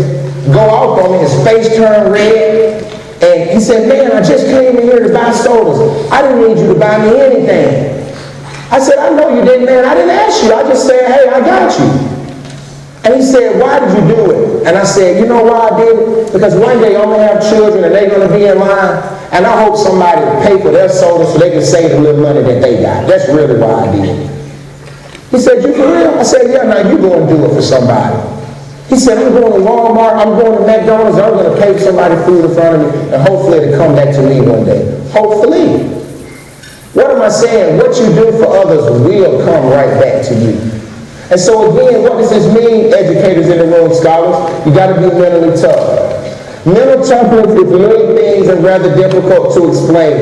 go off on me. His face turned red. And he said, man, I just came in here to buy sodas. I didn't need you to buy me anything. I said, I know you didn't, man. I didn't ask you. I just said, hey, I got you. And he said, why did you do it? And I said, you know why I did it? Because one day I'm going to have children and they're going to be in line. And I hope somebody will pay for their soda so they can save the little money that they got. That's really why I did it. He said, you for real? I said, yeah, now you go and do it for somebody. He said, I'm going to Walmart, I'm going to McDonald's, I'm going to pay somebody food in front of me, and hopefully it'll come back to me one day. Hopefully. What am I saying? What you do for others will come right back to you. And so again, what does this mean, educators in the room, scholars? You got to be mentally tough. Mental toughness is many things and rather difficult to explain.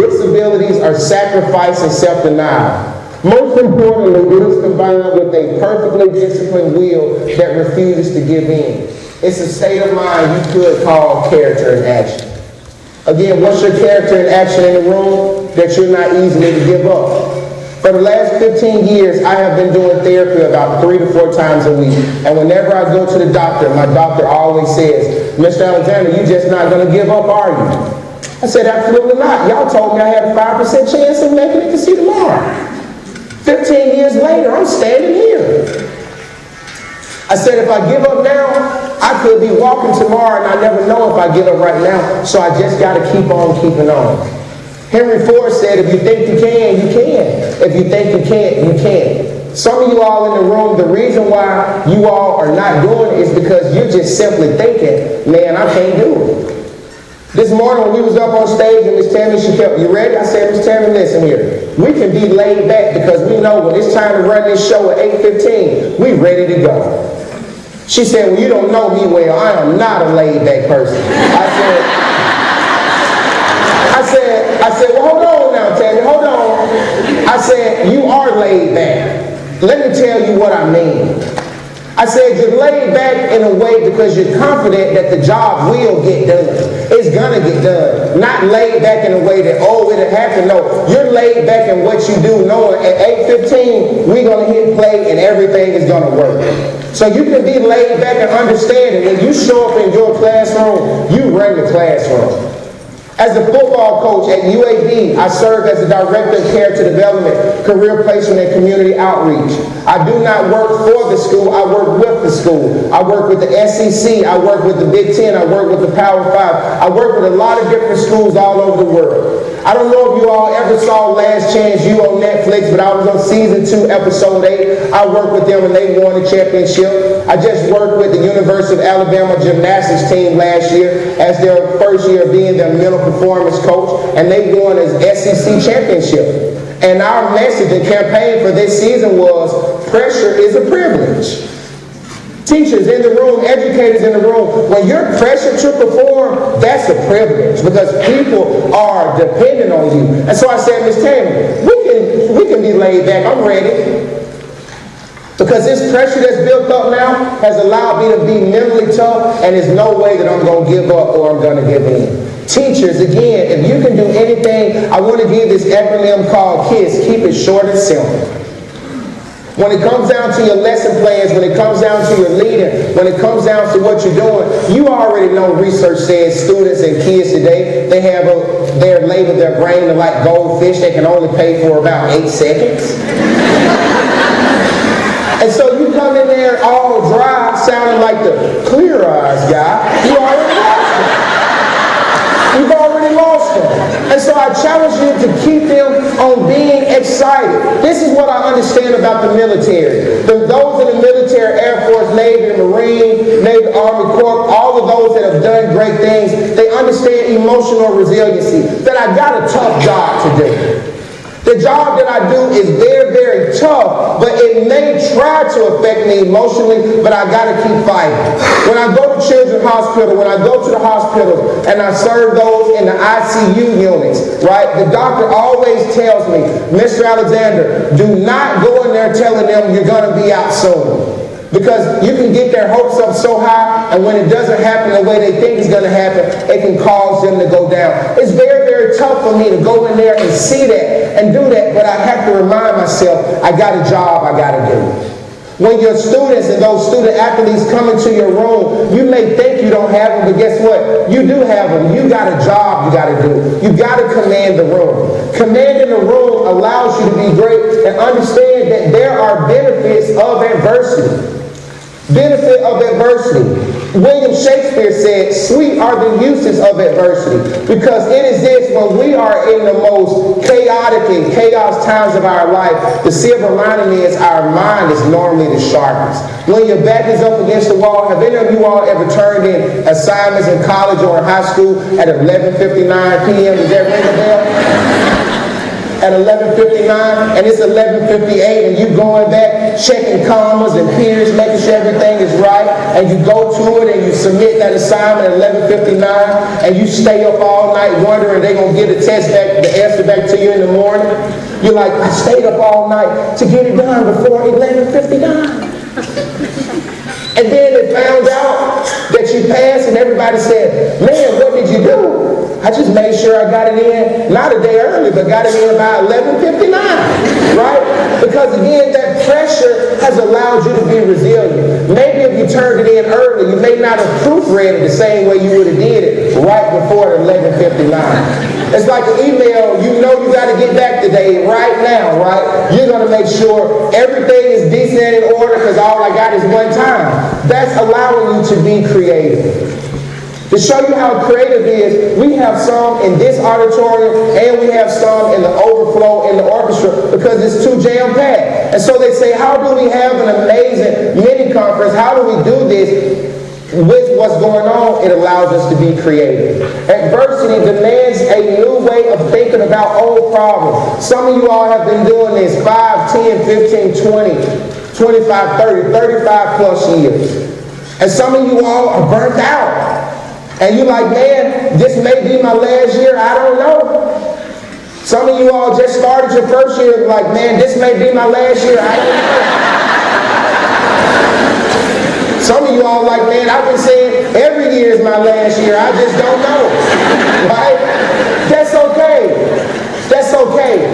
Its abilities are sacrifice and self-denial. Most importantly, it is combined with a perfectly disciplined will that refuses to give in. It's a state of mind you could call character in action. Again, what's your character in action in the room? That you're not easily to give up. For the last 15 years, I have been doing therapy about 3 to 4 times a week. And whenever I go to the doctor, my doctor always says, Mr. Alexander, you're just not going to give up, are you? I said, absolutely not. Y'all told me I had a 5% chance of making it to see tomorrow. 15 years later, I'm standing here. I said, if I give up now, I could be walking tomorrow and I never know if I give up right now. So I just got to keep on keeping on. Henry Ford said, if you think you can, you can. If you think you can't, you can't. Some of you all in the room, the reason why you all are not doing it is because you're just simply thinking, man, I can't do it. This morning when we was up on stage and Miss Tammy, she kept, you ready? I said, Miss Tammy, listen here. We can be laid back because we know when it's time to run this show at 8:15, we ready to go. She said, well, you don't know me well. I am not a laid back person. I said, well, hold on now, Tammy, hold on. I said, you are laid back. Let me tell you what I mean. I said you're laid back in a way because you're confident that the job will get done. It's gonna get done. Not laid back in a way that, oh, it'll happen. No, you're laid back in what you do, knowing at 8:15, we're gonna hit play and everything is gonna work. So you can be laid back and understanding when you show up in your classroom, you run the classroom. As a football coach at UAB, I serve as the Director of Character Development, Career Placement, and Community Outreach. I do not work for the school, I work with the school. I work with the SEC, I work with the Big Ten, I work with the Power 5. I work with a lot of different schools all over the world. I don't know if you all ever saw Last Chance U on Netflix, but I was on season 2, episode 8. I worked with them and they won the championship. I just worked with the University of Alabama gymnastics team last year as their first year of being their mental performance coach, and they won as SEC championship. And our message and campaign for this season was, pressure is a privilege. Teachers in the room, educators in the room, when you're pressured to perform, that's a privilege because people are dependent on you. And so I said, Miss Tammy, we can be laid back. I'm ready. Because this pressure that's built up now has allowed me to be mentally tough, and there's no way that I'm going to give up or I'm going to give in. Teachers, again, if you can do anything, I want to give this acronym called KISS. Keep it short and simple. When it comes down to your lesson plans, when it comes down to your leading, when it comes down to what you're doing, you already know research says students and kids today, they have they're labeled their brain like goldfish. They can only pay for about 8 seconds. And so you come in there all dry, sounding like the Clear Eyes guy. You already lost them. You've already lost them. And so I challenge you to keep them on being excited. This is what I understand about the military. Those in the military, Air Force, Navy, Marine, Navy, Army Corps, all of those that have done great things, they understand emotional resiliency, that I got a tough job to do. The job that I do is very, very tough, but it may try to affect me emotionally, but I got to keep fighting. When I go to Children's Hospital, when I go to the hospital and I serve those in the ICU units, right, the doctor always tells me, Mr. Alexander, do not go in there telling them you're going to be out soon. Because you can get their hopes up so high, and when it doesn't happen the way they think it's going to happen, it can cause them to go down. It's very, very tough for me to go in there and see that and do that, but I have to remind myself, I got a job I got to do. When your students and those student athletes come into your room, you may think you don't have them, but guess what? You do have them. You got a job you got to do. You got to command the room. Commanding the room allows you to be great and understand that there are benefits of adversity. Benefit of adversity. William Shakespeare said, sweet are the uses of adversity, because it is this, when we are in the most chaotic and chaos times of our life, the silver lining is our mind is normally the sharpest. When your back is up against the wall, have any of you all ever turned in assignments in college or in high school at 11:59 p.m.? Does that ring a bell? At 11:59, and it's 11:58, and you going back, checking commas and periods, making sure everything is right, and you go to it and you submit that assignment at 11:59, and you stay up all night wondering they're going to get the answer back to you in the morning. You're like, I stayed up all night to get it done before 11:59. And then they found out that you passed, and everybody said, man, what did you do? I just made sure I got it in, not a day early, but got it in by 11:59, right? Because again, that pressure has allowed you to be resilient. Maybe if you turned it in early, you may not have proofread it the same way you would have did it right before 11:59. It's like an email, you know you got to get back today, right now, right? You're going to make sure everything is decent and in order because all I got is one time. That's allowing you to be creative. To show you how creative it is, we have some in this auditorium and we have some in the overflow in the orchestra because it's too jam-packed. And so they say, how do we have an amazing mini-conference? How do we do this? With what's going on, it allows us to be creative. Adversity demands a new way of thinking about old problems. Some of you all have been doing this 5, 10, 15, 20, 25, 30, 35 plus years. And some of you all are burnt out. And you're like, man, this may be my last year, I don't know. Some of you all just started your first year like, man, this may be my last year, I don't know. Some of you all like, man, I've been saying every year is my last year. I just don't know. Right? That's okay. That's okay.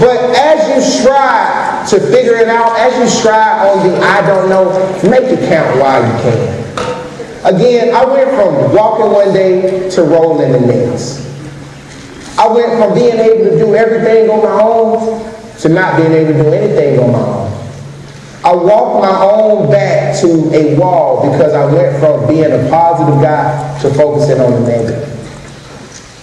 But as you strive to figure it out, as you strive on the I don't know, make it count while you can. Again, I went from walking one day to rolling the next. I went from being able to do everything on my own to not being able to do anything on my own. I walked my own back to a wall because I went from being a positive guy to focusing on the negative.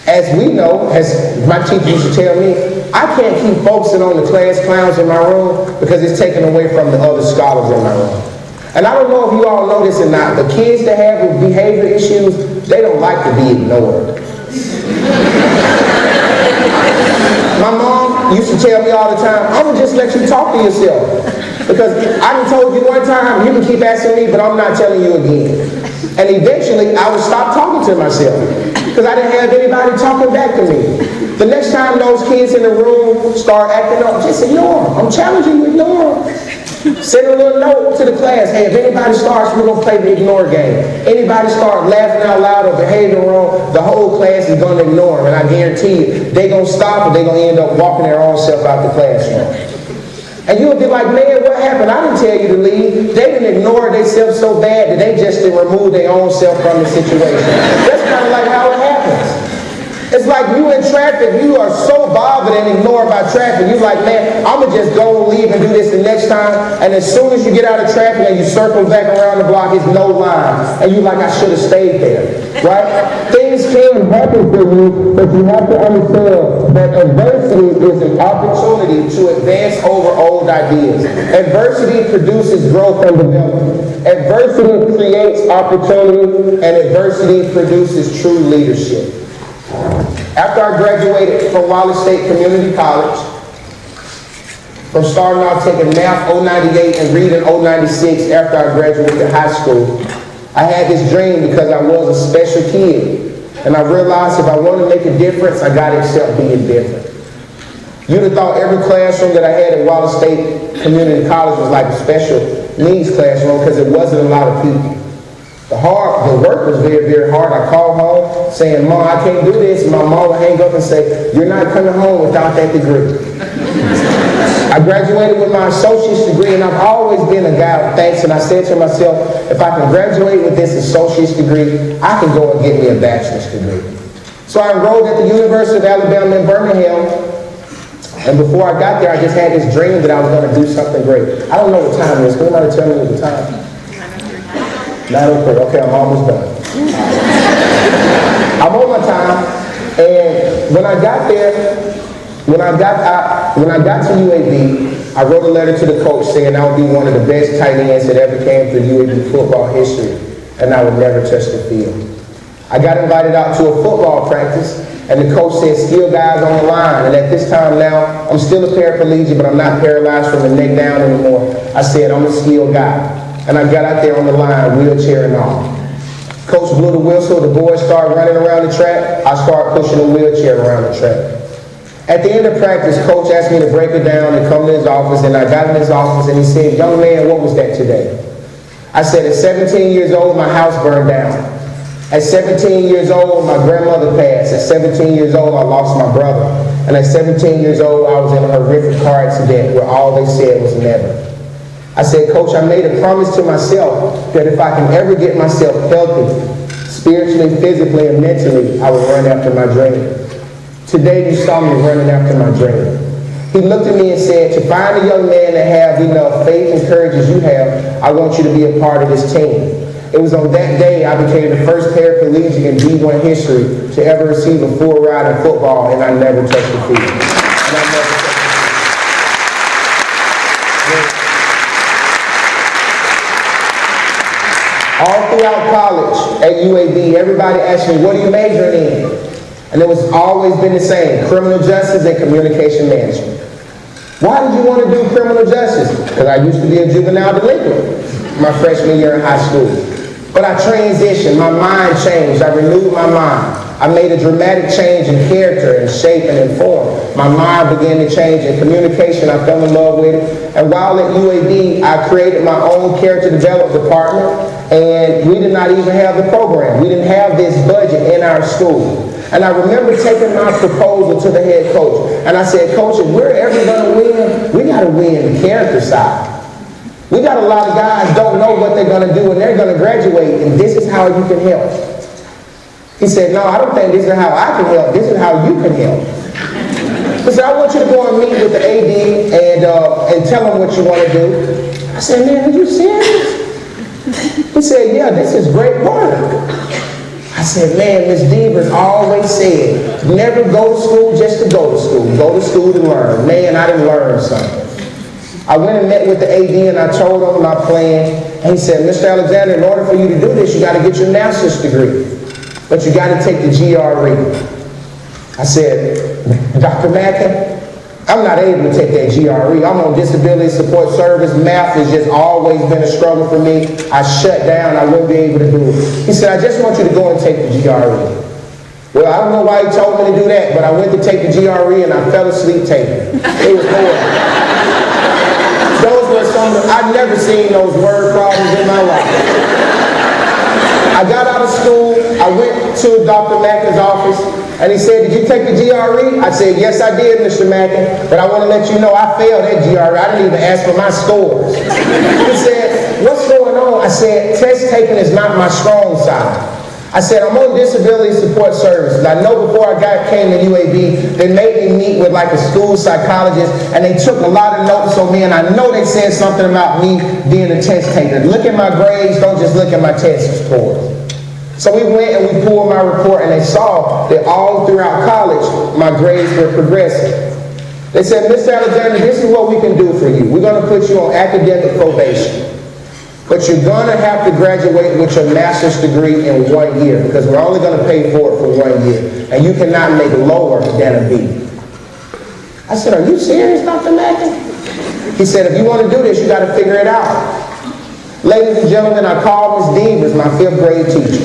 As we know, as my teacher used to tell me, I can't keep focusing on the class clowns in my room because it's taken away from the other scholars in my room. And I don't know if you all know this or not, but kids that have behavior issues, they don't like to be ignored. My mom used to tell me all the time, I'm going to just let you talk to yourself. Because I done told you one time, you can keep asking me, but I'm not telling you again. And eventually, I would stop talking to myself. Because I didn't have anybody talking back to me. The next time those kids in the room start acting up, just ignore them. I'm challenging you, ignore them. Send a little note to the class. Hey, if anybody starts, we're going to play the ignore game. Anybody start laughing out loud or behaving wrong, the whole class is going to ignore them. And I guarantee you, they're going to stop and they're going to end up walking their own self out the classroom. And you'll be like, man, what happened? I didn't tell you to leave. They didn't ignore themselves so bad that they just didn't remove their own self from the situation. That's kind of like how it happens. It's like you in traffic, you are so bothered and ignored by traffic. You're like, man, I'm going to just go and leave and do this the next time. And as soon as you get out of traffic and you circle back around the block, it's no line. And you're like, I should have stayed there. Right? Things can happen for you, but you have to understand that adversity is an opportunity to advance over old ideas. Adversity produces growth and development. Adversity creates opportunity, and adversity produces true leadership. After I graduated from Wallace State Community College, from starting off taking math 098 and reading 096 after I graduated high school, I had this dream because I was a special kid. And I realized if I want to make a difference, I got to accept being different. You'd have thought every classroom that I had at Wallace State Community College was like a special needs classroom because it wasn't a lot of people. The work was very, very hard. I called home saying, Mom, I can't do this. And my mom would hang up and say, you're not coming home without that degree. I graduated with my associate's degree, and I've always been a guy of thanks. And I said to myself, if I can graduate with this associate's degree, I can go and get me a bachelor's degree. So I enrolled at the University of Alabama in Birmingham. And before I got there, I just had this dream that I was going to do something great. I don't know what time it is. Can anybody tell me what the time? 9:03. Okay, I'm almost done. I'm on my time, and when I got there, when I got to UAB, I wrote a letter to the coach saying I would be one of the best tight ends that ever came through UAB football history, and I would never touch the field. I got invited out to a football practice, and the coach said, skill guys on the line. And at this time now, I'm still a paraplegic, but I'm not paralyzed from the neck down anymore. I said, I'm a skill guy. And I got out there on the line, wheelchair and all. Coach blew the whistle, the boys started running around the track. I started pushing the wheelchair around the track. At the end of practice, coach asked me to break it down and come to his office, and I got in his office and he said, young man, what was that today? I said, at 17 years old, my house burned down. At 17 years old, my grandmother passed. At 17 years old, I lost my brother. And at 17 years old, I was in a horrific car accident where all they said was never. I said, Coach, I made a promise to myself that if I can ever get myself healthy, spiritually, physically, and mentally, I would run after my dream. Today, you saw me running after my dream. He looked at me and said, to find a young man that have enough faith and courage as you have, I want you to be a part of this team. It was on that day I became the first paraplegic in D1 history to ever receive a full ride in football, and I never touched the field. All throughout college at UAB, everybody asked me, what are you majoring in? And it was always been the same, criminal justice and communication management. Why did you want to do criminal justice? Because I used to be a juvenile delinquent my freshman year in high school. But I transitioned, my mind changed, I renewed my mind. I made a dramatic change in character and shape and in form. My mind began to change in communication. I fell in love with it. And while at UAB, I created my own character development department. and we did not even have the program. We didn't have this budget in our school. And I remember taking my proposal to the head coach, and I said, Coach, if we're ever going to win, we got to win the character side. We got a lot of guys don't know what they're going to do, and they're going to graduate, and this is how you can help. He said, no, I don't think this is how I can help. This is how you can help. He said, I want you to go and meet with the AD and tell him what you want to do. I said, man, are you serious? He said, yeah, this is great work. I said, man, Ms. Devers always said, never go to school just to go to school. Go to school to learn. Man, I didn't learn something. I went and met with the AD and I told him my plan. And he said, Mr. Alexander, in order for you to do this, you got to get your master's degree. But you got to take the GRE. I said, Dr. Mackin, I'm not able to take that GRE. I'm on disability support service. Math has just always been a struggle for me. I shut down. I wouldn't be able to do it. He said, I just want you to go and take the GRE. Well, I don't know why he told me to do that, but I went to take the GRE and I fell asleep taking it. It was horrible. Those were some of I've never seen those word problems in my life. I got out of school, I went to Dr. Mackin's office, and he said, did you take the GRE? I said, yes, I did, Mr. Mackin, but I want to let you know I failed that GRE. I didn't even ask for my scores. He said, what's going on? I said, test taking is not my strong side. I said, I'm on disability support services. I know before I came to UAB, they made me meet with like a school psychologist, and they took a lot of notes on me, and I know they said something about me being a test taker. Look at my grades, don't just look at my test scores. So we went and we pulled my report, and they saw that all throughout college, my grades were progressing. They said, Mr. Alexander, this is what we can do for you. We're going to put you on academic probation. But you're going to have to graduate with your master's degree in 1 year, because we're only going to pay for it for 1 year. And you cannot make lower than a B. I said, are you serious, Dr. Mackin? He said, if you want to do this, you got to figure it out. Ladies and gentlemen, I called Ms. Devers, my 5th grade teacher.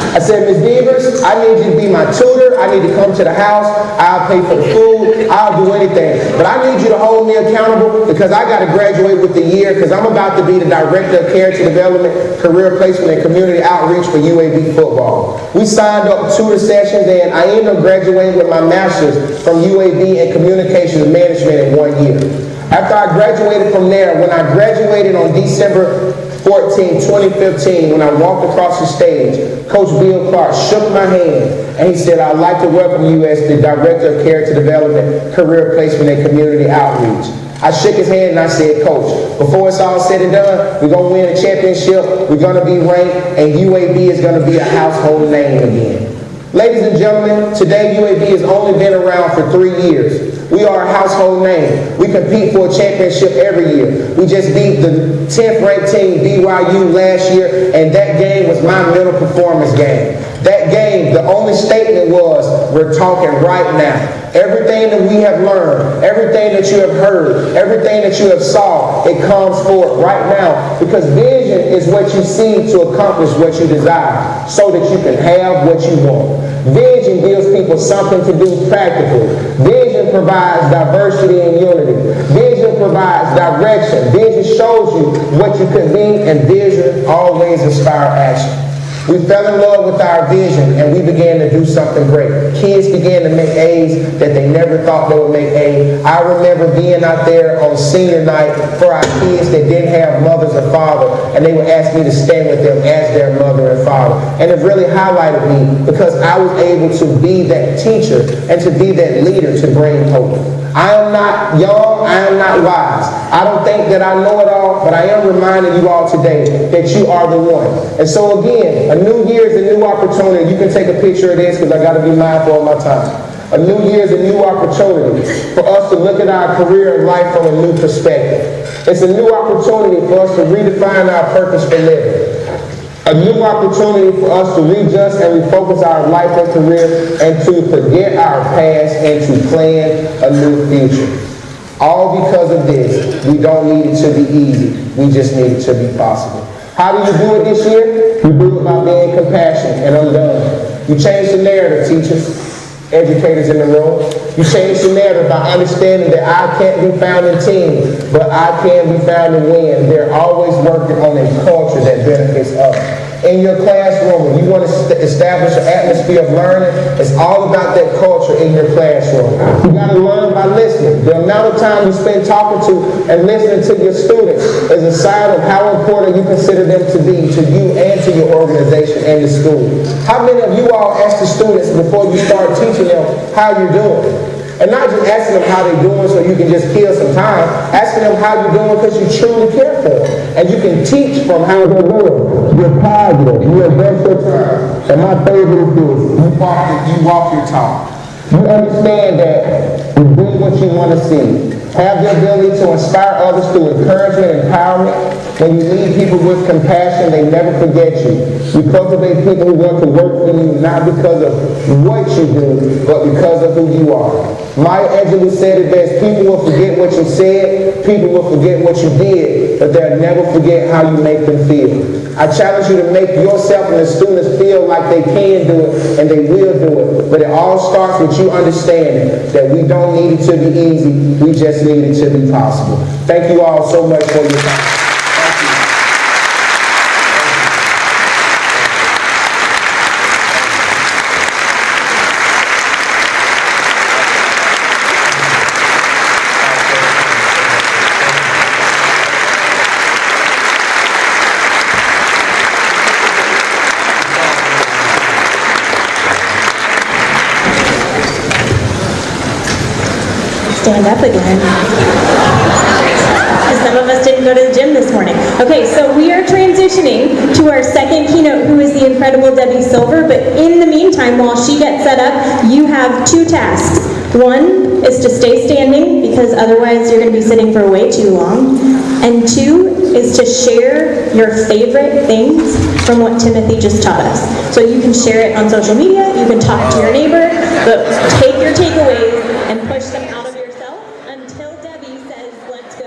I said, Ms. Devers, I need you to be my tutor. I need to come to the house. I'll pay for the food. I'll do anything. But I need you to hold me accountable, because I got to graduate with the year, because I'm about to be the Director of Character Development, Career Placement, and Community Outreach for UAB football. We signed up tutor sessions, and I ended up graduating with my master's from UAB in Communications Management in 1 year. After I graduated from there, when I graduated on December 14, 2015, when I walked across the stage, Coach Bill Clark shook my hand and he said, I'd like to welcome you as the Director of Character Development, Career Placement, and Community Outreach. I shook his hand and I said, Coach, before it's all said and done, we're going to win a championship, we're going to be ranked, and UAB is going to be a household name again. Ladies and gentlemen, today UAB has only been around for 3 years. We are a household name. We compete for a championship every year. We just beat the 10th ranked team, BYU, last year, and that game was my mental performance game. That game, the only statement was, we're talking right now. Everything that we have learned, everything that you have heard, everything that you have saw, it comes forth right now, because vision is what you see to accomplish what you desire, so that you can have what you want. Vision gives people something to do practically. Vision provides diversity and unity. Vision provides direction. Vision shows you what you could be, and vision always inspires action. We fell in love with our vision, and we began to do something great. Kids began to make A's that they never thought they would make A's. I remember being out there on senior night for our kids that didn't have mothers or fathers, and they would ask me to stand with them as their mother and father. And it really highlighted me, because I was able to be that teacher and to be that leader to bring hope. I am not young, I am not wise. I don't think that I know it all, but I am reminding you all today that you are the one. And so again, a new year is a new opportunity. You can take a picture of this, because I got to be mindful of my time. A new year is a new opportunity for us to look at our career and life from a new perspective. It's a new opportunity for us to redefine our purpose for living. A new opportunity for us to readjust and refocus our life and career, and to forget our past and to plan a new future. All because of this. We don't need it to be easy. We just need it to be possible. How do you do it this year? You do it by being compassionate and undone. You change the narrative, teachers. educators in the room. You change the narrative by understanding that I can't be found in teams, but I can be found in wins. They're always working on a culture that benefits others. In your classroom, when you want to establish an atmosphere of learning, it's all about that culture in your classroom. You got to learn by listening. The amount of time you spend talking to and listening to your students is a sign of how important you consider them to be to you and to your organization and the school. How many of you all ask the students before you start teaching them how you're doing? And not just asking them how they're doing so you can just kill some time, asking them how you're doing because you truly care for them. And you can teach from how they're doing. You're positive. You invest your time. And my favorite is this. You walk your talk. You understand that you do what you want to see. Have the ability to inspire others through encouragement and empowerment. When you lead people with compassion, they never forget you. You cultivate people who want to work for you not because of what you do, but because of who you are. Maya Angelou said it best, people will forget what you said, people will forget what you did, but they'll never forget how you make them feel. I challenge you to make yourself and the students feel like they can do it and they will do it. But it all starts with you understanding that we don't need it to be easy, we just need it to be possible. Thank you all so much for your time. Stand up again. Some of us didn't go to the gym this morning. Okay, so we are transitioning to our second keynote, who is the incredible Debbie Silver. But in the meantime, while she gets set up, you have two tasks. One is to stay standing, because otherwise you're going to be sitting for way too long. And two is to share your favorite things from what Timothy just taught us. So you can share it on social media, you can talk to your neighbor, but take your takeaways and push them out of yourself until Debbie says, let's go.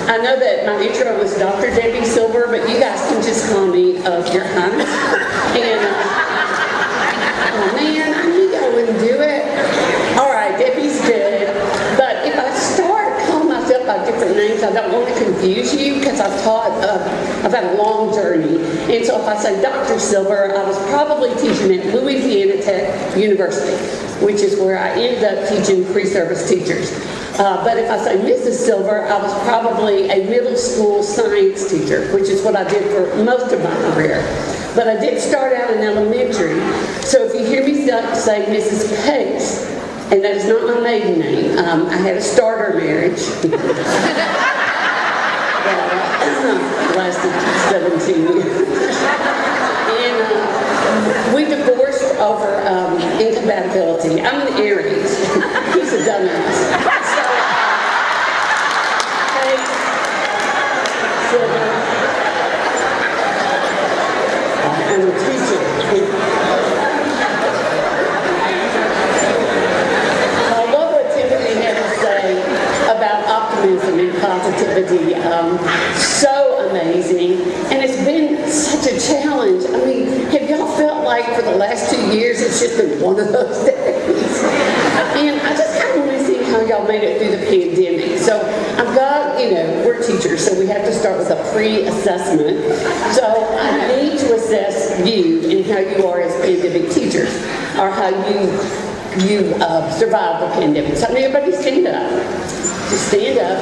I know that my intro was Dr. Debbie Silver, but you guys can just call me Your Highness. And, oh man, I knew y'all wouldn't do it. All right, Debbie's good. But if I start calling myself by different names, I don't want to confuse you because I've had a long journey. And so if I say Dr. Silver, I was probably teaching at Louisiana Tech University, which is where I ended up teaching pre-service teachers. But if I say Mrs. Silver, I was probably a middle school science teacher, which is what I did for most of my career. But I did start out in elementary. So if you hear me say Mrs. Pace, and that is not my maiden name, I had a starter marriage. Lasted 17 years. And we divorced over incompatibility. I'm an Aries. He's a dumbass. I'm a teacher. I love what Tiffany had to say about optimism and positivity. So amazing. And it's been such a challenge. I mean, have y'all felt like for the last 2 years it's just been one of those days? And I just kind of want to see how y'all made it through the pandemic. So I've got, we're teachers, so we have to start with a pre-assessment. So I need to assess you and how you are as pandemic teachers, or how you survived the pandemic. So everybody stand up. Just stand up.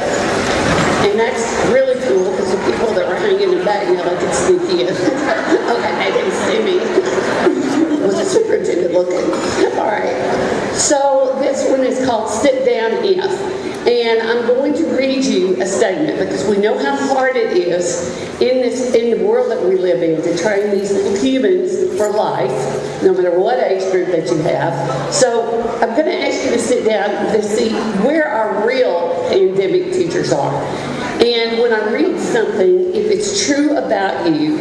And that's really cool because the people that were hanging in back now, I could sneak in. Okay, they didn't see me. Was the superintendent looking? All right. So this one is called Sit Down If. And I'm going to read you a statement because we know how hard it is in the world that we live in to train these little humans for life, no matter what age group that you have. So I'm going to ask you to sit down to see where our real pandemic teachers are. And when I read something, if it's true about you,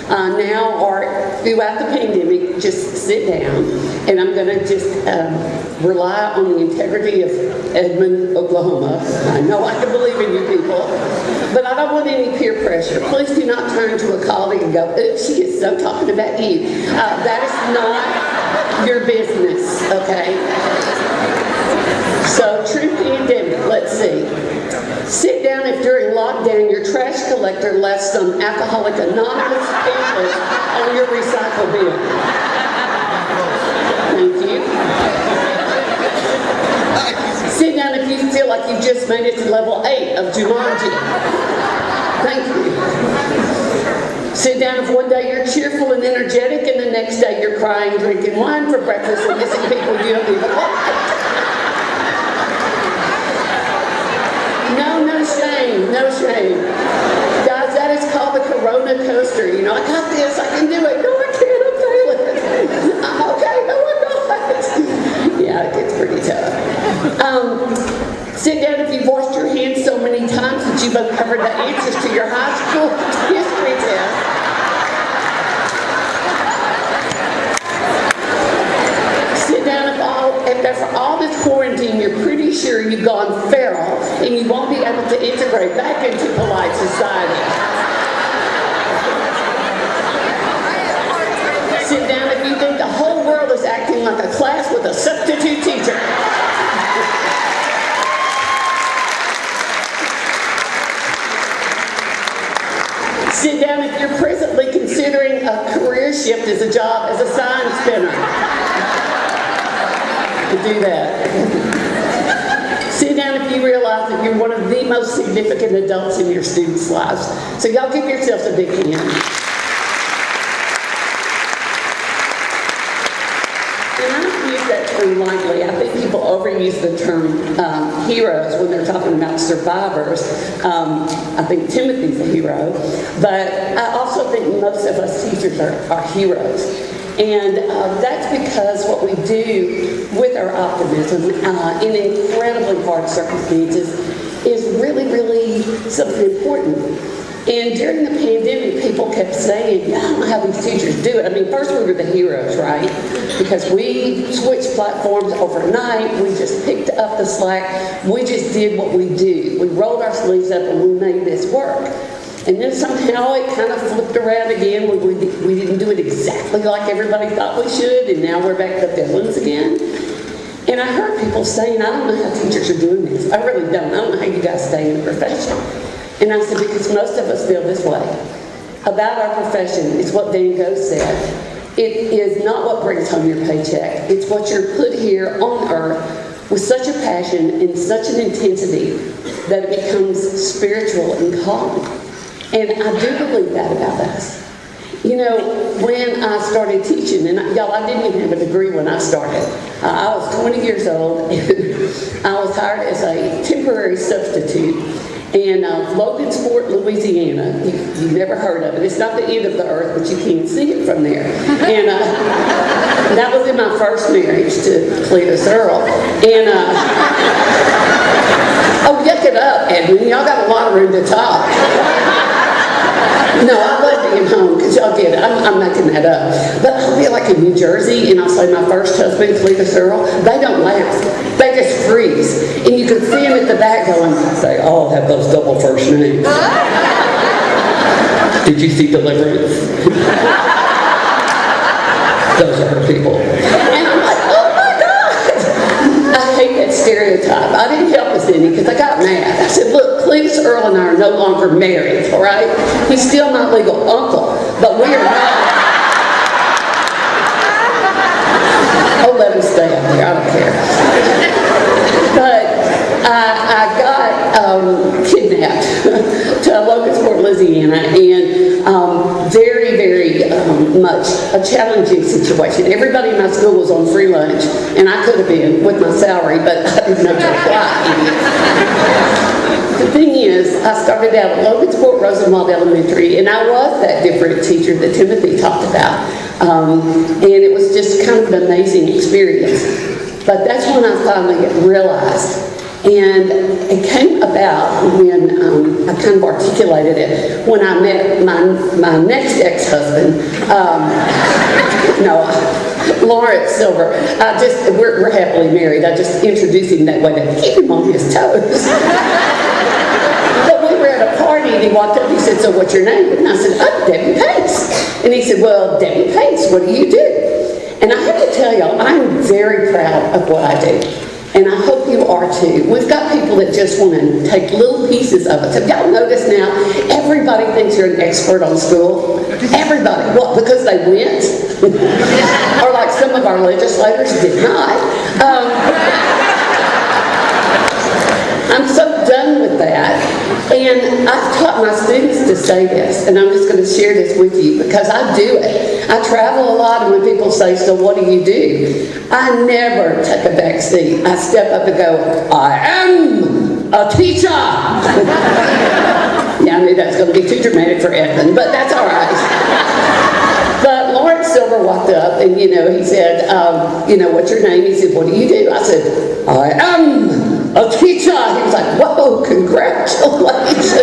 now or throughout the pandemic, just sit down, and I'm going to just rely on the integrity of Edmond, Oklahoma. I know I can believe in you people, but I don't want any peer pressure. Please do not turn to a colleague and go, "Oops, she is so talking about you." That is not your business, okay? So, true pandemic, let's see. Sit down if during lockdown your trash collector left some alcoholic anonymous pamphlet on your recycle bin. Thank you. Sit down if you feel like you just made it to level 8 of Jumanji. Thank you. Sit down if one day you're cheerful and energetic and the next day you're crying, drinking wine for breakfast and missing people you don't even like. No shame. Guys, that is called the Corona coaster. I got this, I can do it. No, I can't, I'm failing. I'm okay, no, I'm not. Yeah, it gets pretty tough. Sit down if you've washed your hands so many times that you've uncovered the answers to your high school history test. Sit down if after all this quarantine you're pretty sure you've gone feral and you won't be able to integrate back into polite society. Sit down if you think the whole world is acting like a class with a substitute teacher. Sit down if you're presently considering a career shift as a job as a sign spinner. Do that. Sit down if you realize that you're one of the most significant adults in your students' lives. So y'all give yourselves a big hand. And I don't use that term lightly. I think people overuse the term heroes when they're talking about survivors. I think Timothy's a hero, but I also think most of us teachers are heroes. And that's because what we do with our optimism in incredibly hard circumstances is really, really something important. And during the pandemic, people kept saying, I don't know how these teachers do it. I mean, first we were the heroes, right? because we switched platforms overnight. We just picked up the slack. We just did what we do. We rolled our sleeves up and we made this work. And then somehow it kind of flipped around again. We didn't do it exactly like everybody thought we should, and now we're back to villains again. And I heard people saying, I don't know how teachers are doing this. I really don't. I don't know how you guys stay in the profession. And I said, because most of us feel this way about our profession. It's what Dan Go said. It is not what brings home your paycheck. It's what you're put here on earth with such a passion and such an intensity that it becomes spiritual and calm. And I do believe that about us. You know, when I started teaching, and y'all, I didn't even have a degree when I started. I was 20 years old, and I was hired as a temporary substitute in Logansport, Louisiana. You've never heard of it. It's not the end of the earth, but you can see it from there. And that was in my first marriage to Cletus Earl. And, oh, yuck it up, Edwin. Y'all got a lot of room to talk. No, I love being home, because y'all get it. I'm making that up. But I'll be like in New Jersey, and I'll say my first husband, Cletus Earl, they don't laugh. They just freeze. And you can see them at the back going, they all have those double first names. Did you see Deliverance? Those are her people. And I'm like, oh my God! I hate that stereotype. I didn't help us any, because I got mad. I said, look, Cletus Earl and I are no longer married, all right? He's still my legal uncle, but we are not. Oh, let him stay up there. I don't care. But I got kidnapped to Logansport, Louisiana, and very, very much a challenging situation. Everybody in my school was on free lunch, and I could have been with my salary, but I didn't know to apply. The thing is, I started out at Logansport Rosenwald Elementary, and I was that different teacher that Timothy talked about. And it was just kind of an amazing experience. But that's when I finally realized. And it came about when I kind of articulated it when I met my next ex-husband, Lawrence Silver. We're happily married. I just introduced him that way to keep him on his toes. But we were at a party, and he walked up and he said, so what's your name? And I said, oh, Debbie Pace. And he said, well, Debbie Pace, what do you do? And I have to tell y'all, I'm very proud of what I do. And I hope you are too. We've got people that just want to take little pieces of it. Have y'all noticed now, everybody thinks you're an expert on school? Everybody. What, because they went? Or like some of our legislators did not. I'm so done with that. And I've taught my students to say this, and I'm just going to share this with you because I do it. I travel a lot, and when people say, so what do you do? I never take a back seat. I step up and go, I am a teacher. Yeah, I knew that was going to be too dramatic for Edmund, but that's all right. But Lawrence Silver walked up, and, he said, what's your name? He said, what do you do? I said, I am a teacher. He was like, whoa, congratulations.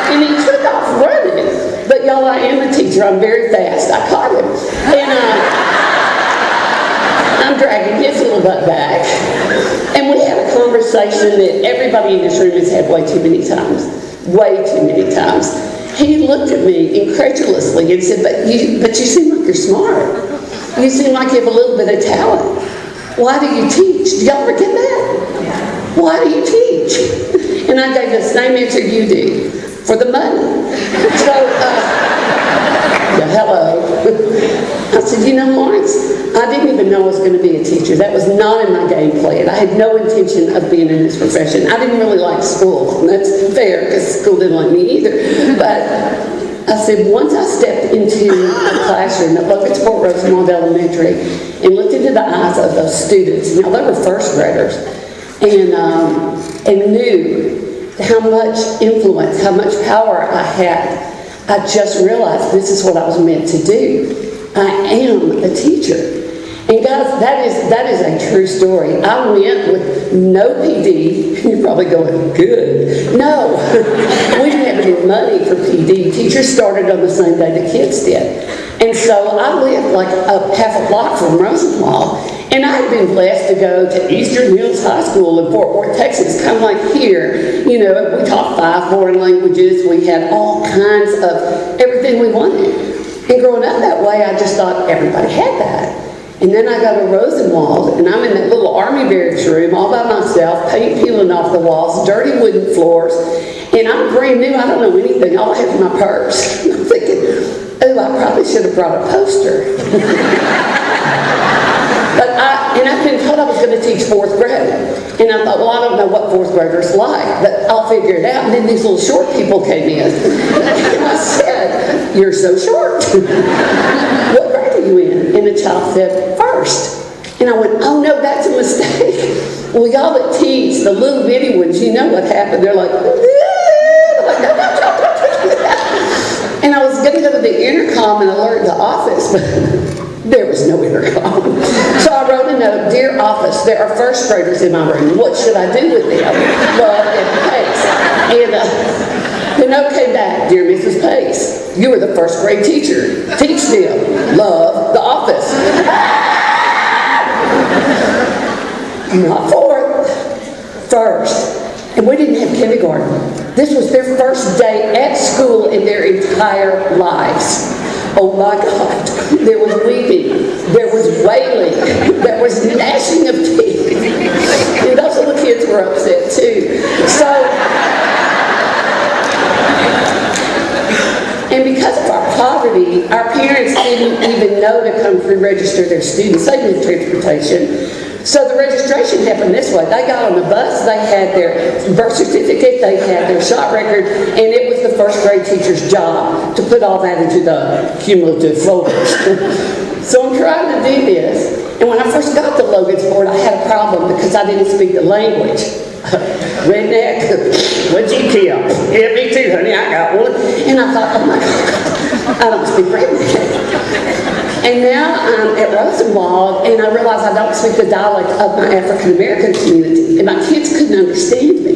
And he took off running. But y'all, I am a teacher. I'm very fast. I caught him. And I'm dragging his little butt back. And we had a conversation that everybody in this room has had way too many times. Way too many times. He looked at me incredulously and said, but you seem like you're smart. You seem like you have a little bit of talent. Why do you teach? Do y'all ever get that? Why do you teach? And I gave the same answer you do. For the money. So, hello. I said, Lawrence, I didn't even know I was going to be a teacher. That was not in my game plan. I had no intention of being in this profession. I didn't really like school. And that's fair, because school didn't like me either. But I said, once I stepped into the classroom at Logansport Rosenwald Elementary and looked into the eyes of those students, they were first graders, and knew how much influence, how much power I had, I just realized this is what I was meant to do. I am a teacher. And guys, that is a true story. I went with no PD. You're probably going, good. No, we didn't have any money for PD. Teachers started on the same day the kids did. And so I lived like half a block from Rosenwald. And I'd been blessed to go to Eastern Hills High School in Fort Worth, Texas, kind of like here. You know, we taught 5 foreign languages. We had all kinds of everything we wanted. And growing up that way, I just thought everybody had that. And then I go to Rosenwald, and I'm in that little army barracks room all by myself, paint peeling off the walls, dirty wooden floors, and I'm brand new. I don't know anything. All I have is my purse. And I'm thinking, oh, I probably should have brought a poster. And I've been told I was going to teach 4th grade. And I thought, well, I don't know what 4th graders like, but I'll figure it out. And then these little short people came in. And I said, you're so short. What grade are you in? And the child said, 1st. And I went, oh, no, that's a mistake. Well, y'all that teach, the little bitty ones, you know what happened. They're like, I'm like, no. And I was going to go to the intercom and alert the office, but there was no intercom. So I wrote a note, dear office, there are 1st graders in my room. What should I do with them? Love and Pace. And the note came back, dear Mrs. Pace, you are the 1st grade teacher. Teach them. Love, the office. Not 4th, 1st. And we didn't have kindergarten. This was their first day at school in their entire lives. Oh my God, there was weeping, there was wailing, there was gnashing of teeth. And those little kids were upset too. So, and because of our poverty, our parents didn't even know to come pre-register their students. They didn't have transportation. So the registration happened this way. They got on the bus, they had their birth certificate, they had their shot record, and it was the 1st grade teacher's job to put all that into the cumulative folders. So I'm trying to do this, and when I first got to Logansport, I had a problem because I didn't speak the language. Redneck, what'd you kill? Yeah, me too, honey, I got one. And I thought, oh my God, I don't speak redneck. And now I'm at Rosenwald, and I realize I don't speak the dialect of my African-American community, and my kids couldn't understand me.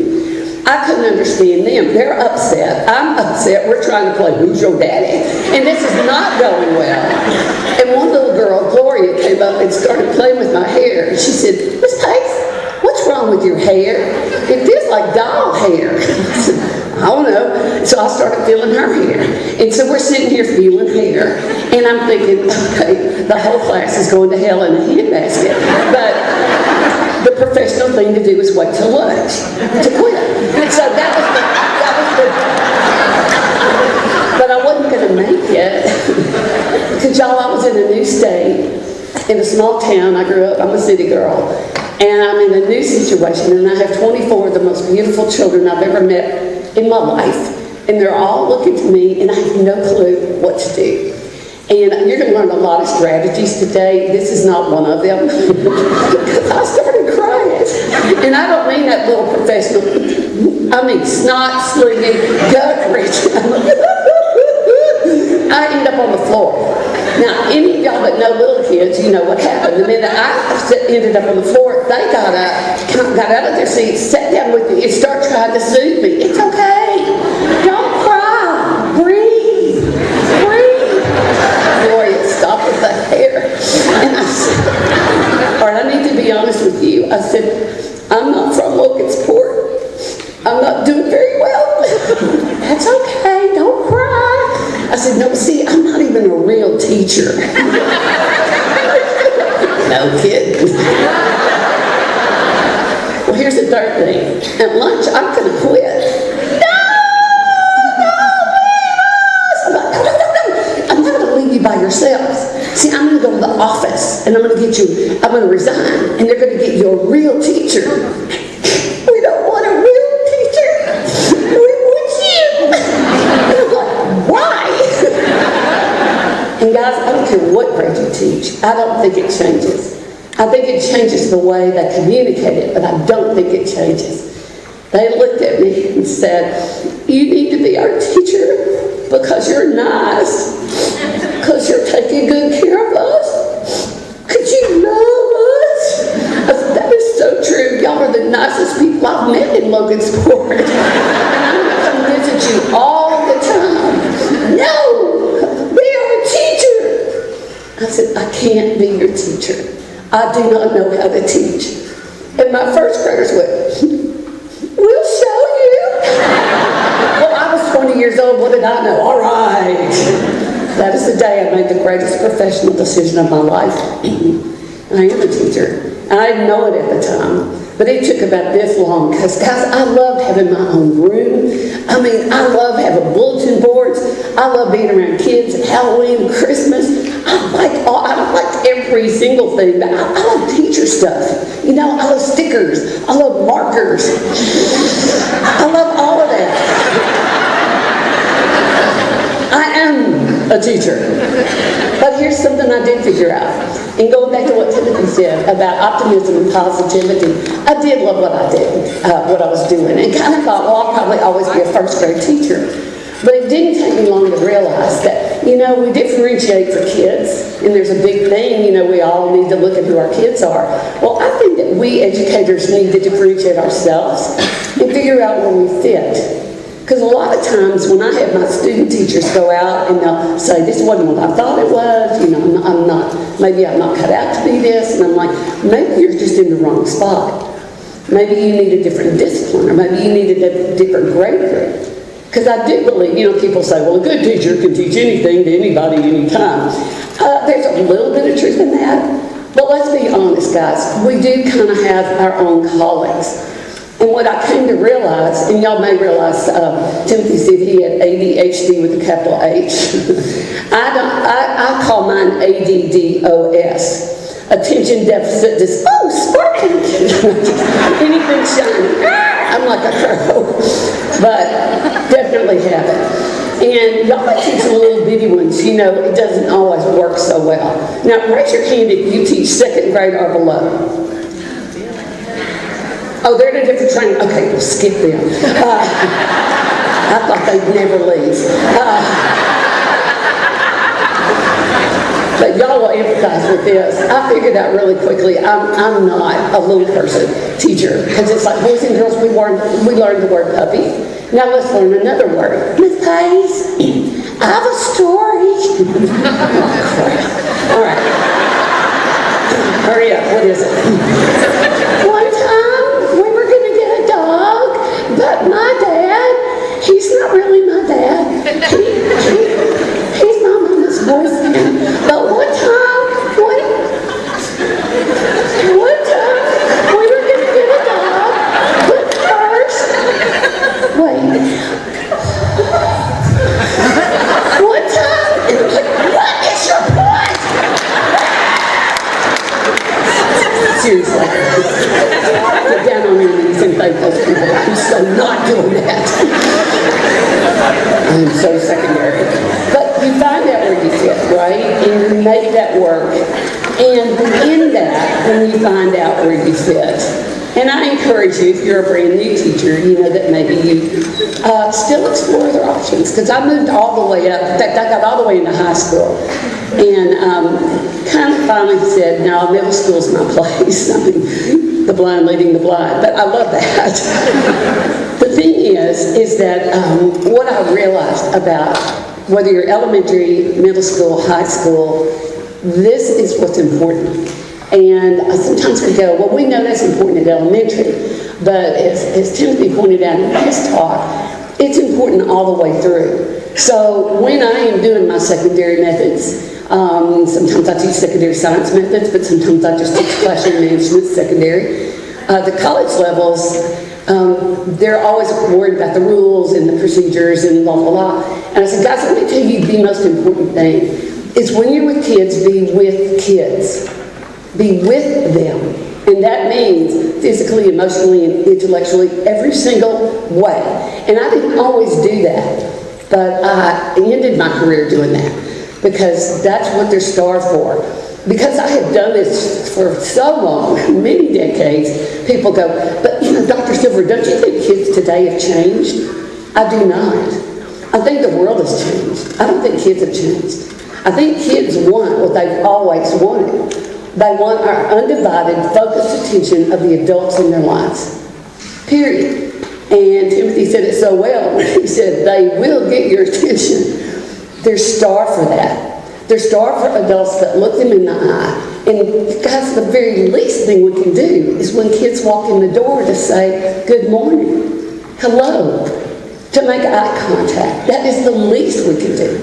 I couldn't understand them. They're upset. I'm upset. We're trying to play Who's Your Daddy? And this is not going well. And one little girl, Gloria, came up and started playing with my hair. And she said, Miss Pace, what's wrong with your hair? It feels like doll hair. I said, I don't know. So I started feeling her hair. And so we're sitting here feeling hair. And I'm thinking, okay, the whole class is going to hell in a handbasket. But the professional thing to do is wait till lunch to quit. So that was but I wasn't going to make it. Because y'all, I was in a new state, in a small town. I grew up, I'm a city girl. And I'm in a new situation, and I have 24 of the most beautiful children I've ever met in my life. And they're all looking to me, and I have no clue what to do. And you're going to learn a lot of strategies today. This is not one of them. Because I started crying. And I don't mean that little professional. I mean snot, slinging, gut wrenching. I end up on the floor. Now, any of y'all that know little kids, you know what happened. The minute I ended up on the floor, they got out of their seats, sat down with me, and started trying to soothe me. It's okay. Don't cry. Breathe. Breathe. Gloria, stop with the hair. And I said, all right, I need to be honest with you. I said, I'm not from Logansport. I'm not doing very well. That's okay. Don't cry. I said, no, see, I'm not even a real teacher. No kidding. Well, here's the third thing. At lunch, I'm going to quit. No, I'm not going to leave you by yourselves. See, I'm going to go to the office, and I'm going to resign, and they're going to get you a real teacher. We don't want a real teacher. We want you. And I'm like, why? And guys, I don't care what grade you teach. I don't think it changes. I think it changes the way they communicate it, but I don't think it changes. They looked at me and said, you need to be our teacher because you're nice, because you're taking good care of us, because you love us. I said, that is so true. Y'all are the nicest people I've met in Logansport. And I'm going to come visit you all the time. No, be our teacher. I said, I can't be your teacher. I do not know how to teach. And my first graders went, we'll show you. Well, I was 20 years old. What did I know? All right. That is the day I made the greatest professional decision of my life. I am a teacher. And I didn't know it at the time. But it took about this long because, guys, I loved having my own room. I mean, I love having bulletin boards. I love being around kids at Halloween and Christmas. I like every single thing. But I love teacher stuff. You know, I love stickers. I love markers. I love all of that. I am a teacher. But here's something I did figure out. And going back to what Timothy said about optimism and positivity, I did love what I did, what I was doing, and kind of thought, well, I'll probably always be a first grade teacher. But it didn't take me long to realize that, you know, we differentiate for kids, and there's a big thing, you know, we all need to look at who our kids are. Well, I think that we educators need to differentiate ourselves and figure out where we fit. Because a lot of times when I have my student teachers go out and they'll say, this wasn't what I thought it was, you know, maybe I'm not cut out to be this, and I'm like, maybe you're just in the wrong spot. Maybe you need a different discipline, or maybe you need a different grade group. Because I do believe, you know, people say, well, a good teacher can teach anything to anybody, anytime. There's a little bit of truth in that. But let's be honest, guys. We do kind of have our own callings. And what I came to realize, and y'all may realize, Timothy said he had ADHD with a capital H. I call mine ADDOS. Attention deficit sparking. Anything shiny. I'm like a crow. But definitely have it. And y'all might teach the little bitty ones, you know, it doesn't always work so well. Now, raise your hand if you teach second grade or below. Oh, they're in a different training. Okay, we'll skip them. I thought they'd never leave. But y'all will empathize with this. I figured out really quickly, I'm not a little person teacher. Because it's like, boys and girls, we learned the word puppy. Now let's learn another word. Miss Pace, I have a story. Oh, crap. All right. Hurry up. What is it? One time, we were going to get a dog, but my dad, he's not really my dad. He's my mama's boyfriend. But one time, we were going to get a dog, but first, wait. One time, it was like, what is your point? Seriously. Get down on your knees and thank those people. I'm so not doing that. I'm so secondary. But you find out where you fit, right? And you make that work. And in that, when you find out where you fit, and I encourage you, if you're a brand new teacher, you know, that maybe you still explore other options. Because I moved all the way up. In fact, I got all the way into high school. And kind of finally said, no, middle school's my place. I mean, the blind leading the blind. But I love that. The thing is that what I realized about whether you're elementary, middle school, high school, this is what's important. And sometimes we go, well, we know that's important at elementary. But as Timothy pointed out in his talk, it's important all the way through. So when I am doing my secondary methods, sometimes I teach secondary science methods, but sometimes I just teach classroom management secondary. The college levels, they're always worried about the rules and the procedures and blah, blah, blah. And I said, guys, let me tell you the most important thing is when you're with kids, be with kids. Be with them. And that means physically, emotionally, and intellectually, every single way. And I didn't always do that, but I ended my career doing that because that's what they're starved for. Because I have done this for so long, many decades, people go, but you know, Dr. Silver, don't you think kids today have changed? I do not. I think the world has changed. I don't think kids have changed. I think kids want what they've always wanted. They want our undivided, focused attention of the adults in their lives. Period. And Timothy said it so well when he said, they will get your attention. They're starved for that. They're starved for adults that look them in the eye. And guys, the very least thing we can do is when kids walk in the door to say, good morning, hello, to make eye contact. That is the least we can do.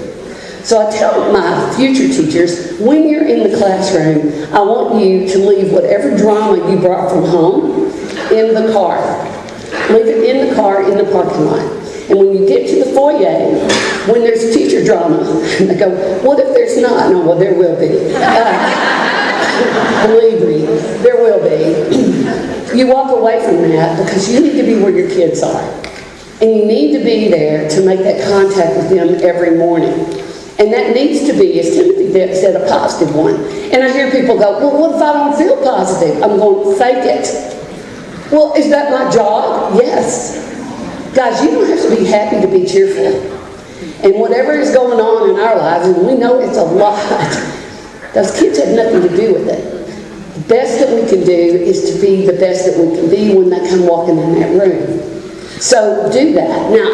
So I tell my future teachers, when you're in the classroom, I want you to leave whatever drama you brought from home in the car. Leave it in the car in the parking lot. And when you get to the foyer, when there's teacher drama, they go, what if there's not? No, well, there will be. Believe me, there will be. You walk away from that because you need to be where your kids are. And you need to be there to make that contact with them every morning. And that needs to be, as Timothy said, a positive one. And I hear people go, well, what if I don't feel positive? I'm going, fake it. Well, is that my job? Yes. Guys, you don't have to be happy to be cheerful. And whatever is going on in our lives, and we know it's a lot, those kids have nothing to do with it. The best that we can do is to be the best that we can be when they come walking in that room. So do that. Now,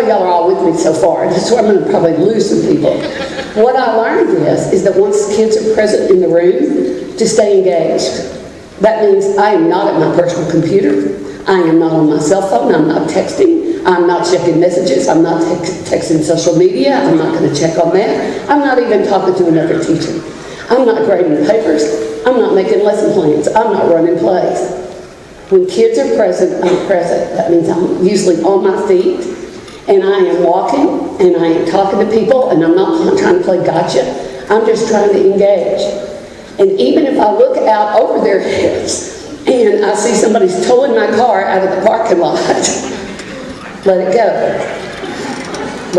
y'all are all with me so far. This is where I'm going to probably lose some people. What I learned is that once kids are present in the room, to stay engaged. That means I am not at my personal computer. I am not on my cell phone. I'm not texting. I'm not checking messages. I'm not texting social media. I'm not going to check on that. I'm not even talking to another teacher. I'm not grading papers. I'm not making lesson plans. I'm not running plays. When kids are present, I'm present. That means I'm usually on my feet, and I am walking, and I am talking to people, and I'm not trying to play gotcha. I'm just trying to engage. And even if I look out over their heads, and I see somebody's towing my car out of the parking lot, let it go.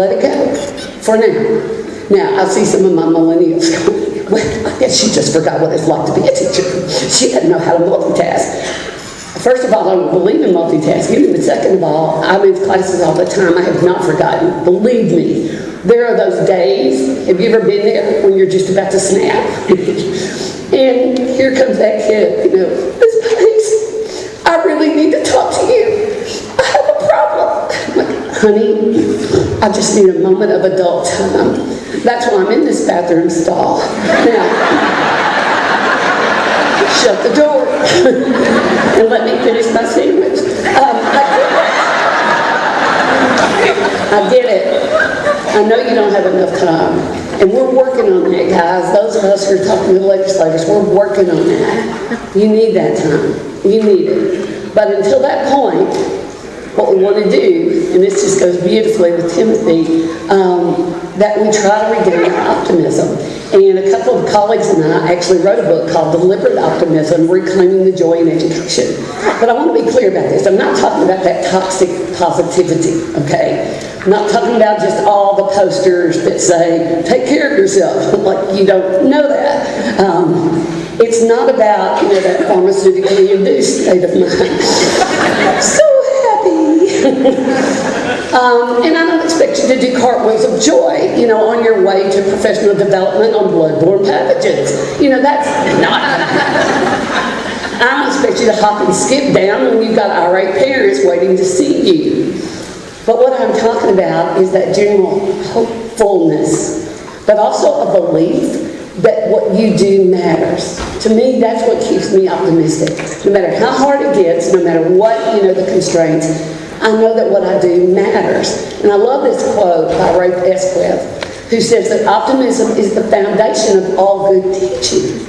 Let it go. For now. Now, I see some of my millennials going, well, I guess she just forgot what it's like to be a teacher. She doesn't know how to multitask. First of all, I don't believe in multitasking, and second of all, I'm in classes all the time. I have not forgotten. Believe me, there are those days, have you ever been there, when you're just about to snap? And here comes that kid, Miss Pace, I really need to talk to you. I have a problem. I'm like, honey, I just need a moment of adult time. That's why I'm in this bathroom stall. Now, shut the door and let me finish my sandwich. I get it. I know you don't have enough time. And we're working on that, guys. Those of us who are talking to legislators, we're working on that. You need that time. You need it. But until that point, what we want to do, and this just goes beautifully with Timothy, that we try to regain our optimism. And a couple of colleagues and I actually wrote a book called Deliberate Optimism, Reclaiming the Joy in Education. But I want to be clear about this. I'm not talking about that toxic positivity, okay? I'm not talking about just all the posters that say, take care of yourself, like you don't know that. It's not about, that pharmaceutically induced state of mind. So happy. And I don't expect you to do cartwheels of joy, on your way to professional development on bloodborne pathogens. That's not. I don't expect you to hop and skip down when you've got irate parents waiting to see you. But what I'm talking about is that general hopefulness, but also a belief that what you do matters. To me, that's what keeps me optimistic. No matter how hard it gets, no matter what, the constraints, I know that what I do matters. And I love this quote by Ray Esquith, who says that optimism is the foundation of all good teaching.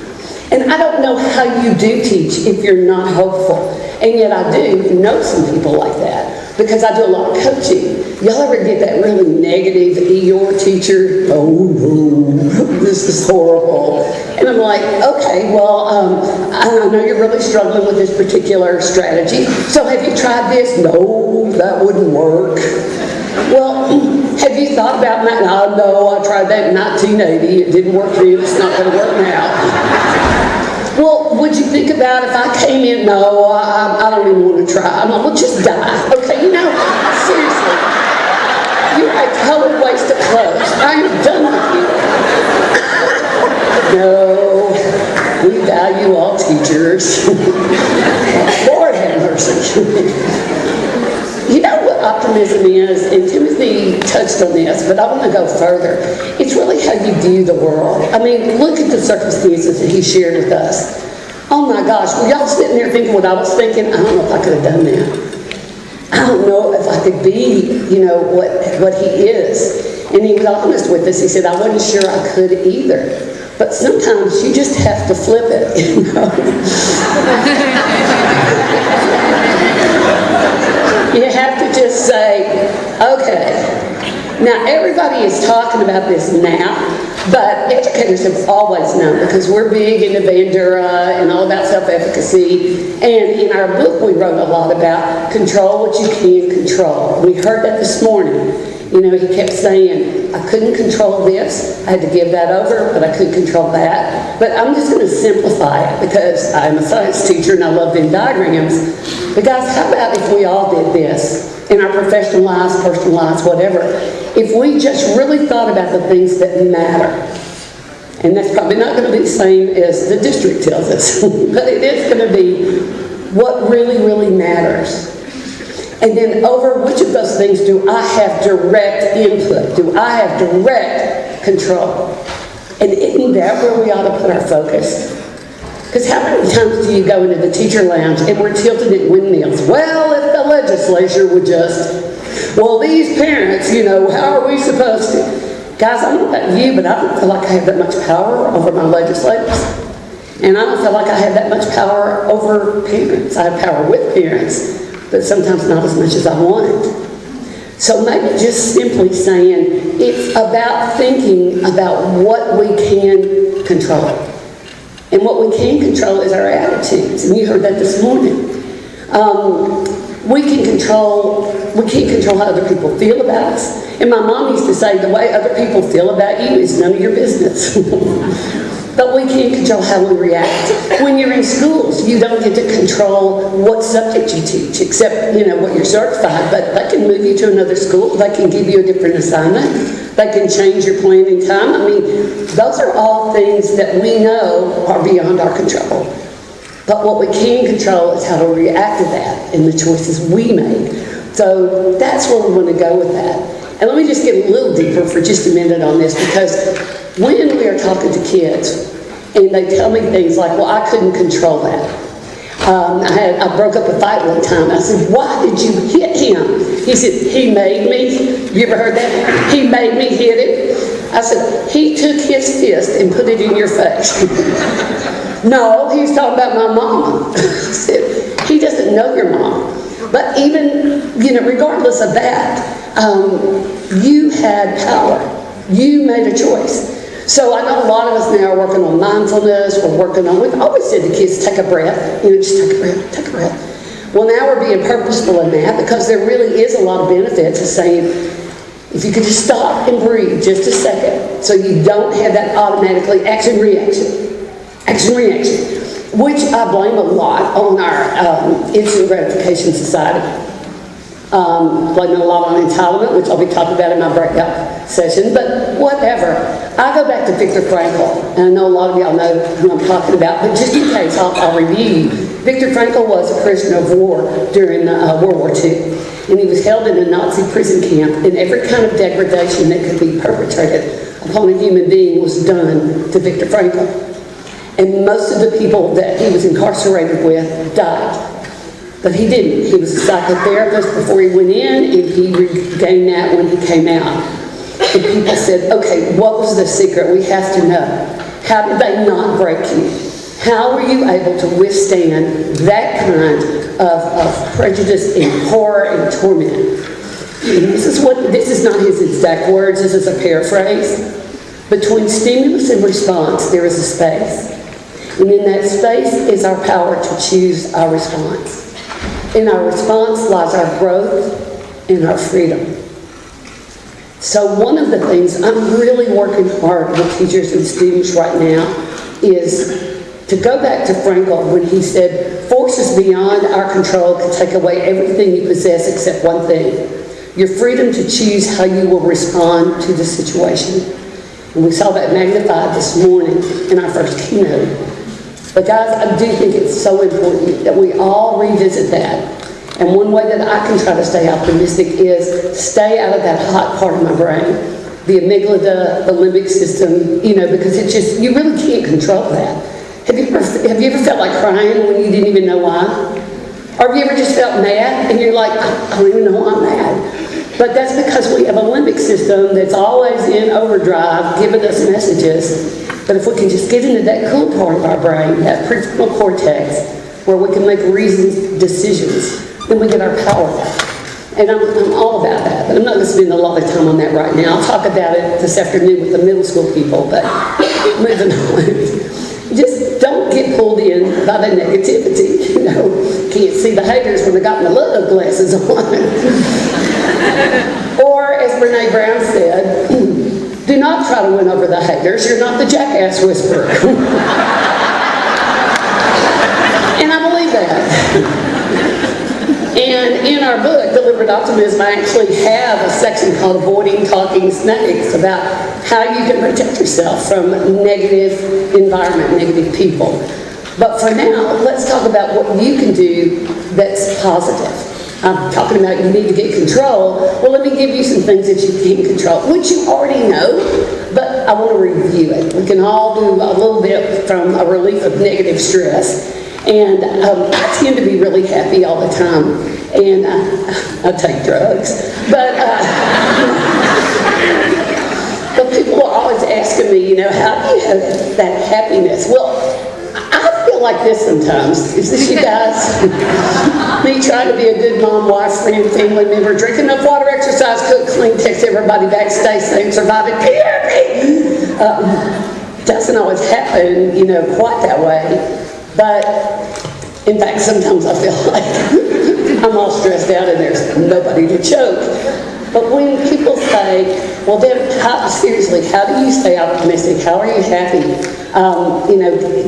And I don't know how you do teach if you're not hopeful. And yet I do know some people like that because I do a lot of coaching. Y'all ever get that really negative Eeyore teacher? Oh no, this is horrible. And I'm like, okay, well, I know you're really struggling with this particular strategy. So have you tried this? No, that wouldn't work. Well, have you thought about that? No, I tried that in 1980. It didn't work then. It's not going to work now. Well, would you think about if I came in? No, I don't even want to try. I'm like, well, just die. Okay, seriously. You're a total waste of clothes. I am done with you. No, we value all teachers. Lord have mercy. What optimism is, and Timothy touched on this, but I want to go further. It's really how you view the world. I mean, look at the circumstances that he shared with us. Oh my gosh, were y'all sitting there thinking what I was thinking? I don't know if I could have done that. I don't know if I could be, what he is. And he was honest with us. He said, I wasn't sure I could either. But sometimes you just have to flip it, You have to just say, okay. Now, everybody is talking about this now, but educators have always known, because we're big into Bandura and all about self-efficacy. And in our book, we wrote a lot about control what you can control. We heard that this morning. He kept saying, I couldn't control this. I had to give that over, but I couldn't control that. But I'm just going to simplify it, because I'm a science teacher and I love Venn diagrams. But guys, how about if we all did this in our professional lives, personal lives, whatever? If we just really thought about the things that matter. And that's probably not going to be the same as the district tells us, but it is going to be what really, really matters. And then over which of those things do I have direct input? Do I have direct control? And isn't that where we ought to put our focus? Because how many times do you go into the teacher lounge and we're tilted at windmills? Well, if the legislature would just, well, these parents, how are we supposed to? Guys, I don't know about you, but I don't feel like I have that much power over my legislators. And I don't feel like I have that much power over parents. I have power with parents, but sometimes not as much as I want. So maybe just simply saying it's about thinking about what we can control. And what we can control is our attitudes. And you heard that this morning. We can't control how other people feel about us. And my mom used to say, the way other people feel about you is none of your business. But we can't control how we react. When you're in schools, you don't get to control what subject you teach, except, what you're certified. But they can move you to another school. They can give you a different assignment. They can change your planning time. I mean, those are all things that we know are beyond our control. But what we can control is how to react to that and the choices we make. So that's where we want to go with that. And let me just get a little deeper for just a minute on this, because when we are talking to kids and they tell me things like, well, I couldn't control that. I broke up a fight one time. I said, why did you hit him? He said, he made me. You ever heard that? He made me hit him. I said, he took his fist and put it in your face. No, he was talking about my mama. I said, he doesn't know your mom. But even, regardless of that, you had power. You made a choice. So I know a lot of us now are working on mindfulness. We've always said to kids, take a breath. Just take a breath, take a breath. Well, now we're being purposeful in that, because there really is a lot of benefit to saying, if you could just stop and breathe just a second, so you don't have that automatically action-reaction, which I blame a lot on our instant gratification society. Blaming a lot on entitlement, which I'll be talking about in my breakout session, but whatever. I go back to Viktor Frankl, and I know a lot of y'all know who I'm talking about, but just in case, I'll review you. Viktor Frankl was a prisoner of war during World War II, and he was held in a Nazi prison camp, and every kind of degradation that could be perpetrated upon a human being was done to Viktor Frankl. And most of the people that he was incarcerated with died. But he didn't. He was a psychotherapist before he went in, and he regained that when he came out. And people said, okay, what was the secret? We have to know. How did they not break you? How were you able to withstand that kind of prejudice and horror and torment? And this is not his exact words, this is a paraphrase. Between stimulus and response, there is a space. And in that space is our power to choose our response. In our response lies our growth and our freedom. So one of the things I'm really working hard with teachers and students right now is to go back to Frankl when he said, forces beyond our control can take away everything you possess except one thing, your freedom to choose how you will respond to the situation. And we saw that magnified this morning in our first keynote. But guys, I do think it's so important that we all revisit that. And one way that I can try to stay optimistic is stay out of that hot part of my brain, the amygdala, the limbic system, because it's just, you really can't control that. Have you ever felt like crying when you didn't even know why? Or have you ever just felt mad and you're like, I don't even know why I'm mad? But that's because we have a limbic system that's always in overdrive, giving us messages. But if we can just get into that cool part of our brain, that prefrontal cortex, where we can make reasoned decisions, then we get our power back. And I'm all about that, but I'm not going to spend a lot of time on that right now. I'll talk about it this afternoon with the middle school people, but moving on. Just don't get pulled in by the negativity. Can't see the haters when they got my love glasses on. Or, as Brene Brown said, do not try to win over the haters. You're not the jackass whisperer. And I believe that. And in our book, Deliberate Optimism, I actually have a section called Avoiding Talking Snakes about how you can protect yourself from negative environment, negative people. But for now, let's talk about what you can do that's positive. I'm talking about you need to get control. Well, let me give you some things that you can control, which you already know, but I want to review it. We can all do a little bit from a relief of negative stress. And I tend to be really happy all the time, and I take drugs. But people are always asking me, how do you have that happiness? Well, I feel like this sometimes. Is this you guys? Me trying to be a good mom, wife, friend, family member, drink enough water, exercise, cook, clean, text everybody back, stay safe, survive it, PRP. Doesn't always happen, quite that way. But, in fact, sometimes I feel like I'm all stressed out and there's nobody to choke. But when people say, well, Deb, seriously, how do you stay optimistic? How are you happy?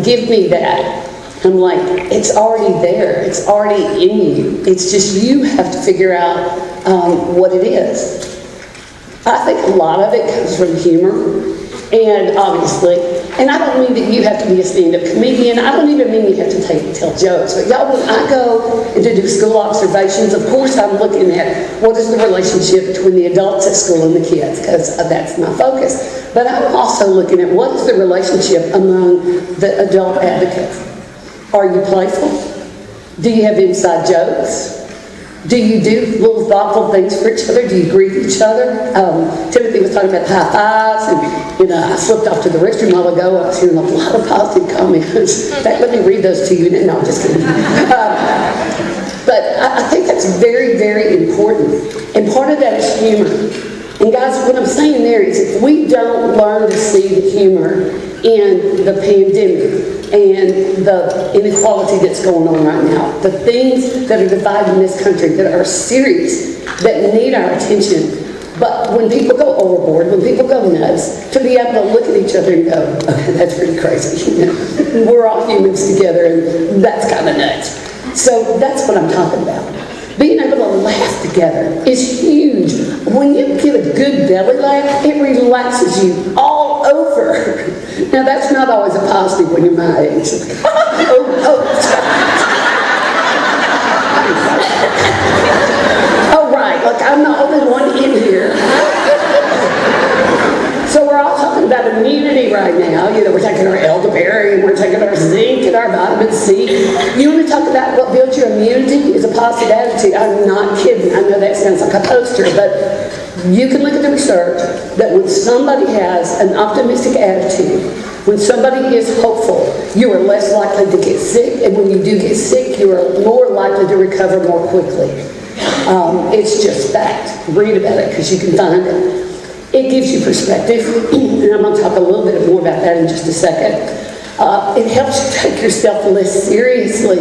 Give me that. I'm like, it's already there. It's already in you. It's just you have to figure out what it is. I think a lot of it comes from humor. And obviously, and I don't mean that you have to be a stand-up comedian. I don't even mean you have to tell jokes. But y'all, when I go and to do school observations, of course I'm looking at what is the relationship between the adults at school and the kids, because that's my focus. But I'm also looking at what is the relationship among the adult advocates. Are you playful? Do you have inside jokes? Do you do little thoughtful things for each other? Do you greet each other? Timothy was talking about high fives, and I slipped off to the restroom a while ago. I was hearing a lot of positive comments. In fact, let me read those to you. No, I'm just kidding. But I think that's very, very important. And part of that is humor. And guys, what I'm saying there is if we don't learn to see the humor in the pandemic, and the inequality that's going on right now, the things that are dividing this country that are serious, that need our attention. But when people go overboard, when people go nuts, to be able to look at each other and go, okay, that's pretty crazy. We're all humans together, and that's kind of nuts. So that's what I'm talking about. Being able to laugh together is huge. When you get a good belly laugh, it relaxes you all over. Now, that's not always a positive when you're my age. Oh, right. Look, I'm the only one in here. So we're all talking about immunity right now. We're taking our elderberry and we're taking our zinc and our vitamin C. You want to talk about what builds your immunity is a positive attitude. I'm not kidding. I know that sounds like a poster, but you can look at the research that when somebody has an optimistic attitude, when somebody is hopeful, you are less likely to get sick, and when you do get sick, you are more likely to recover more quickly. It's just fact. Read about it because you can find it. It gives you perspective, and I'm going to talk a little bit more about that in just a second. It helps you take yourself less seriously.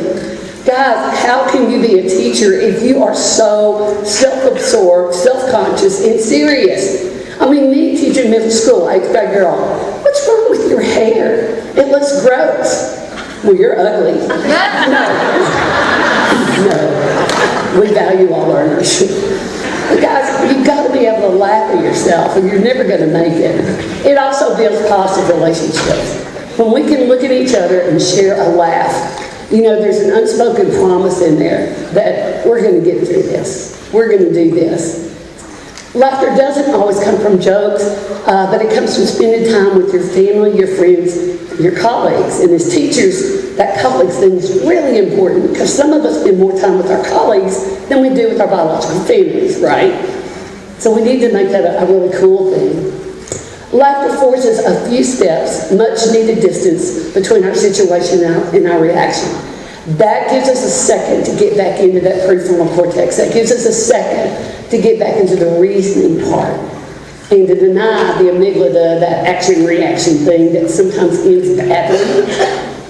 Guys, how can you be a teacher if you are so self-absorbed, self-conscious, and serious? I mean, me teaching middle school, 8th grade girl, what's wrong with your hair? It looks gross. Well, you're ugly. No. We value all learners. But guys, you've got to be able to laugh at yourself, or you're never going to make it. It also builds positive relationships. When we can look at each other and share a laugh, You know, there's an unspoken promise in there that we're going to get through this. We're going to do this. Laughter doesn't always come from jokes, but it comes from spending time with your family, your friends, your colleagues. And as teachers, that colleagues thing is really important because some of us spend more time with our colleagues than we do with our biological families, right? So we need to make that a really cool thing. Laughter forces a few steps, much needed distance between our situation and our reaction. That gives us a second to get back into that prefrontal cortex. That gives us a second to get back into the reasoning part and to deny the amygdala, that action-reaction thing that sometimes ends badly.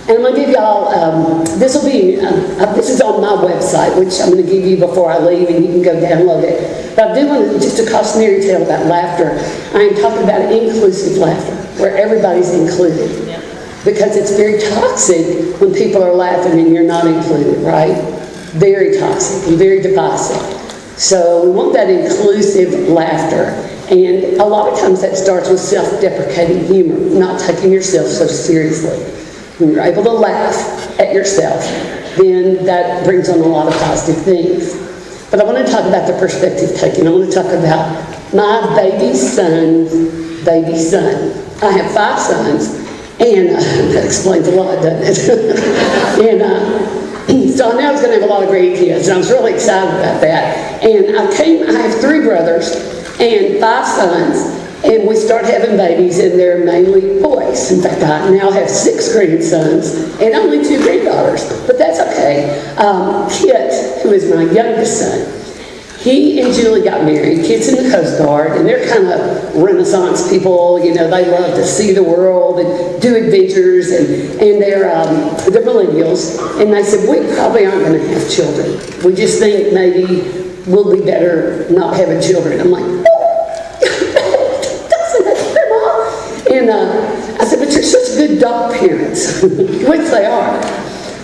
And I'm going to give y'all, this is on my website, which I'm going to give you before I leave, and you can go download it. But I do want to, just a cautionary tale about laughter. I am talking about inclusive laughter, where everybody's included. Because it's very toxic when people are laughing and you're not included, right? Very toxic and very divisive. So we want that inclusive laughter. And a lot of times that starts with self-deprecating humor, not taking yourself so seriously. When you're able to laugh at yourself, then that brings on a lot of positive things. But I want to talk about the perspective taking. I want to talk about my baby son. I have 5 sons, and that explains a lot, doesn't it? And so I know I was going to have a lot of great kids, and I was really excited about that. And I have 3 brothers and 5 sons, and we started having babies, and they're mainly boys. In fact, I now have 6 grandsons and only 2 granddaughters, but that's okay. Kit, who is my youngest son, he and Julie got married. Kit's in the Coast Guard, and they're kind of Renaissance people. You know, they love to see the world and do adventures, and they're millennials. And they said, we probably aren't going to have children. We just think maybe we'll be better not having children. I'm like, and I said, but you're such good dog parents, which they are.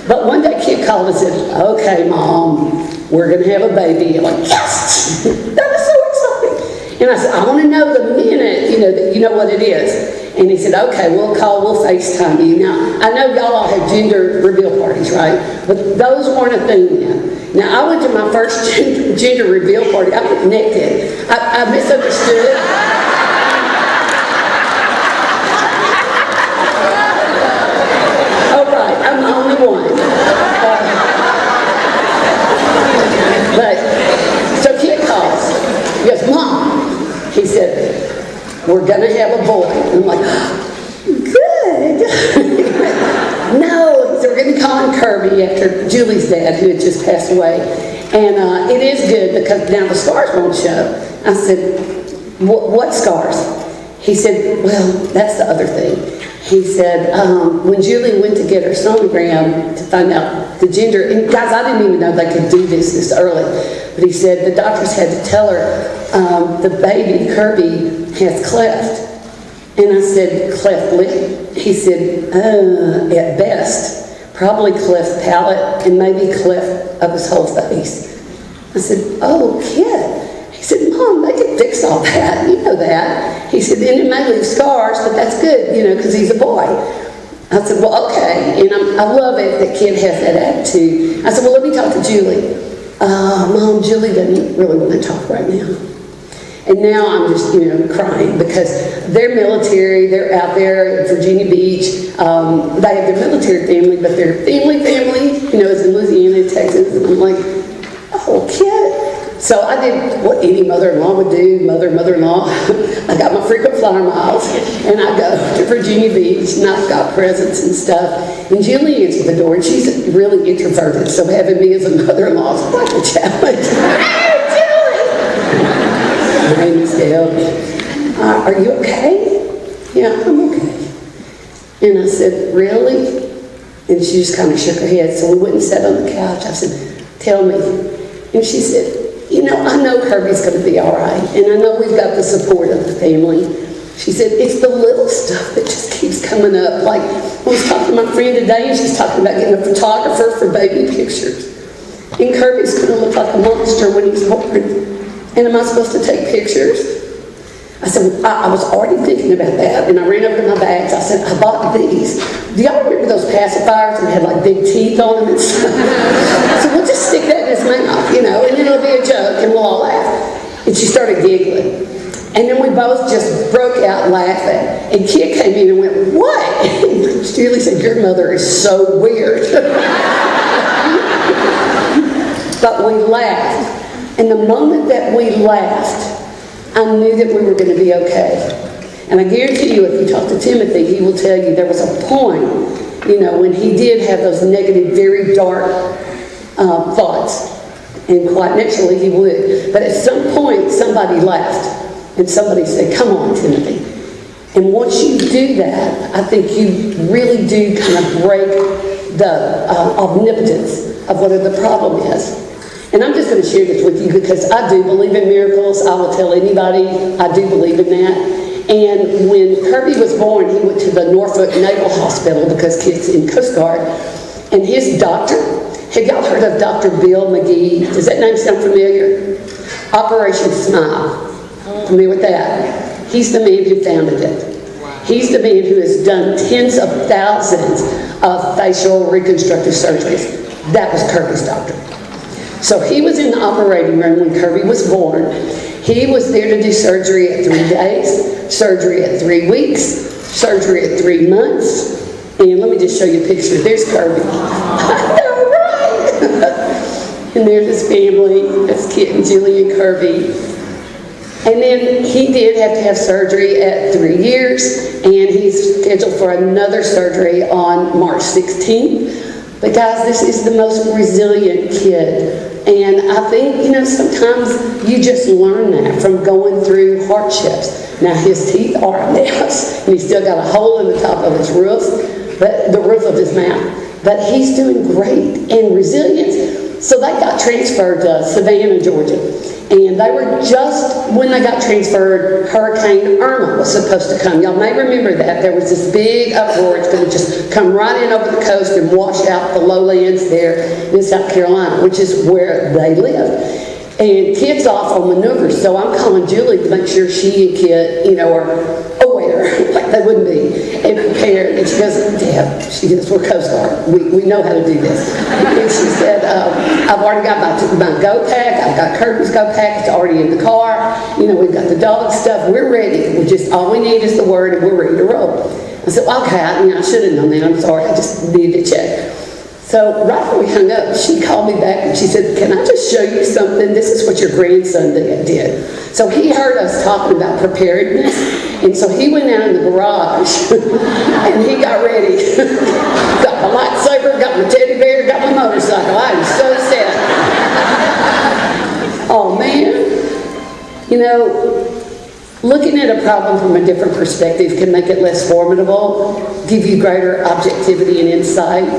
But one day Kit called and said, okay, Mom, we're going to have a baby. I'm like, yes! That is so exciting. And I said, I want to know the minute, that you know what it is. And he said, okay, we'll FaceTime you. Now, I know y'all all have gender reveal parties, right? But those weren't a thing then. Now, I went to my first gender reveal party. I was naked. I misunderstood. I'm the only one. But, so Kit calls. He goes, Mom, he said, we're going to have a boy. And I'm like, good. No, so we're going to call him Kirby after Julie's dad, who had just passed away. And it is good because now the scars won't show. I said, what scars? He said, well, that's the other thing. He said, when Julie went to get her sonogram to find out the gender, and guys, I didn't even know they could do this early, but he said the doctors had to tell her the baby, Kirby, has cleft. And I said, cleft lip? He said, at best, probably cleft palate and maybe cleft of his whole face. I said, oh, Kid. He said, Mom, they can fix all that. You know that. He said, and it may leave scars, but that's good, because he's a boy. I said, well, okay. And I love it that Kid has that attitude. I said, well, let me talk to Julie. Mom, Julie doesn't really want to talk right now. And now I'm just, crying because they're military. They're out there at Virginia Beach. They have their military family, but their family, is in Louisiana, Texas. And I'm like, oh, Kid. So I did what any mother-in-law would do, mother-in-law. I got my frequent flyer miles, and I go to Virginia Beach, and I've got presents and stuff. And Julie answered the door, and she's really introverted, so having me as a mother-in-law is quite a challenge. Hey, Julie! My name is Deb. Are you okay? Yeah, I'm okay. And I said, really? And she just kind of shook her head, so we went and sat on the couch. I said, tell me. And she said, I know Kirby's going to be all right, and I know we've got the support of the family. She said, it's the little stuff that just keeps coming up. Like, I was talking to my friend today, and she's talking about getting a photographer for baby pictures. And Kirby's going to look like a monster when he's born. And am I supposed to take pictures? I said, I was already thinking about that, and I ran over to my bags. I said, I bought these. Do y'all remember those pacifiers that had like big teeth on them and stuff? I said, we'll just stick that in his mouth, and then it'll be a joke, and we'll all laugh. And she started giggling. And then we both just broke out laughing. And Kit came in and went, what? And Julie said, your mother is so weird. But we laughed. And the moment that we laughed, I knew that we were going to be okay. And I guarantee you, if you talk to Timothy, he will tell you there was a point, when he did have those negative, very dark thoughts. And quite naturally, he would. But at some point, somebody laughed. And somebody said, come on, Timothy. And once you do that, I think you really do kind of break the omnipotence of whatever the problem is. And I'm just going to share this with you because I do believe in miracles. I will tell anybody I do believe in that. And when Kirby was born, he went to the Norfolk Naval Hospital because Kit's in Coast Guard. And his doctor, have y'all heard of Dr. Bill McGee? Does that name sound familiar? Operation Smile. Familiar with that? He's the man who founded it. He's the man who has done tens of thousands of facial reconstructive surgeries. That was Kirby's doctor. So he was in the operating room when Kirby was born. He was there to do surgery at 3 days, surgery at 3 weeks, surgery at 3 months. And let me just show you a picture. There's Kirby. I know, right? And there's his family. That's Kit and Julie and Kirby. And then he did have to have surgery at 3 years, and he's scheduled for another surgery on March 16th. But guys, this is the most resilient kid. And I think, sometimes you just learn that from going through hardships. Now, his teeth are a mess, and he's still got a hole in the top of his roof, but the roof of his mouth. But he's doing great and resilient. So they got transferred to Savannah, Georgia. And they were just, when they got transferred, Hurricane Irma was supposed to come. Y'all may remember that. There was this big uproar. It's going to just come right in over the coast and wash out the lowlands there in South Carolina, which is where they lived. And Kit's off on maneuvers, so I'm calling Julie to make sure she and Kit, are aware, like they wouldn't be, and prepared. And she goes, Dad, we're Coast Guard. We know how to do this. And she said, I've already got my go pack. I've got Kirby's go pack. It's already in the car. We've got the dog stuff. We're ready. All we need is the word, and we're ready to roll. I said, okay, I should have known that. I'm sorry. I just needed to check. So right before we hung up, she called me back and she said, can I just show you something? This is what your grandson did. So he heard us talking about preparedness, and so he went out in the garage and he got ready. Got my lightsaber, got my teddy bear, got my motorcycle. I am so sad. Oh man. Looking at a problem from a different perspective can make it less formidable, give you greater objectivity and insight.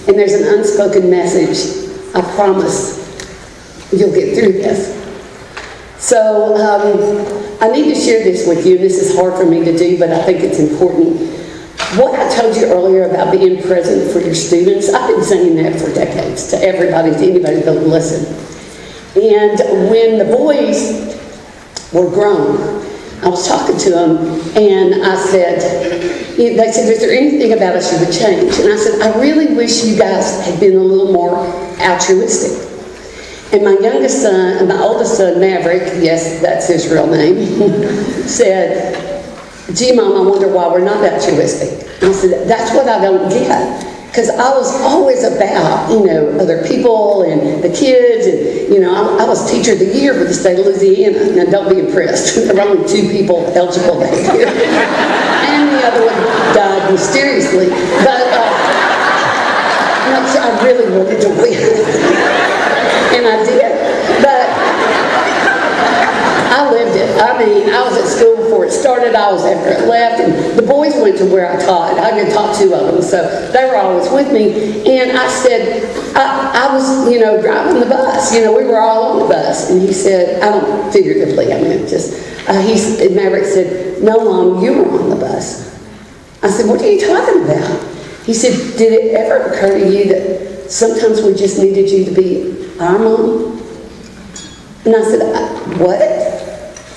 And there's an unspoken message. I promise you'll get through this. So I need to share this with you. This is hard for me to do, but I think it's important. What I told you earlier about being present for your students, I've been saying that for decades to everybody, to anybody that will listen. And when the boys were grown, I was talking to them, and I said, they said, is there anything about us you would change? And I said, I really wish you guys had been a little more altruistic. And my youngest son, my oldest son, Maverick, yes, that's his real name, said, gee, Mom, I wonder why we're not altruistic. And I said, that's what I don't get. Because I was always about, other people and the kids. And, I was Teacher of the Year for the state of Louisiana. Now, don't be impressed. There were only 2 people eligible that year. And the other one died mysteriously. But I really wanted to win. And I did. But I lived it. I was at school before it started. I was after it left. And the boys went to where I taught. I had taught 2 of them. So they were always with me. And I said, I was, driving the bus. We were all on the bus. And he said, I don't figuratively, Maverick said, no, Mom, you were on the bus. I said, what are you talking about? He said, did it ever occur to you that sometimes we just needed you to be our mom? And I said, what?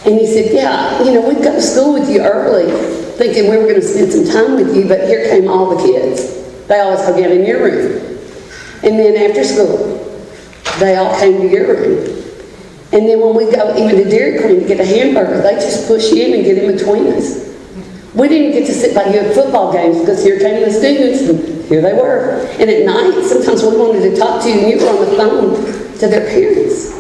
And he said, yeah, we'd go to school with you early, thinking we were going to spend some time with you, but here came all the kids. They always hung out in your room. And then after school, they all came to your room. And then when we go even to Dairy Queen to get a hamburger, they just push in and get in between us. We didn't get to sit by you at football games because here came the students, and here they were. And at night, sometimes we wanted to talk to you, and you were on the phone to their parents.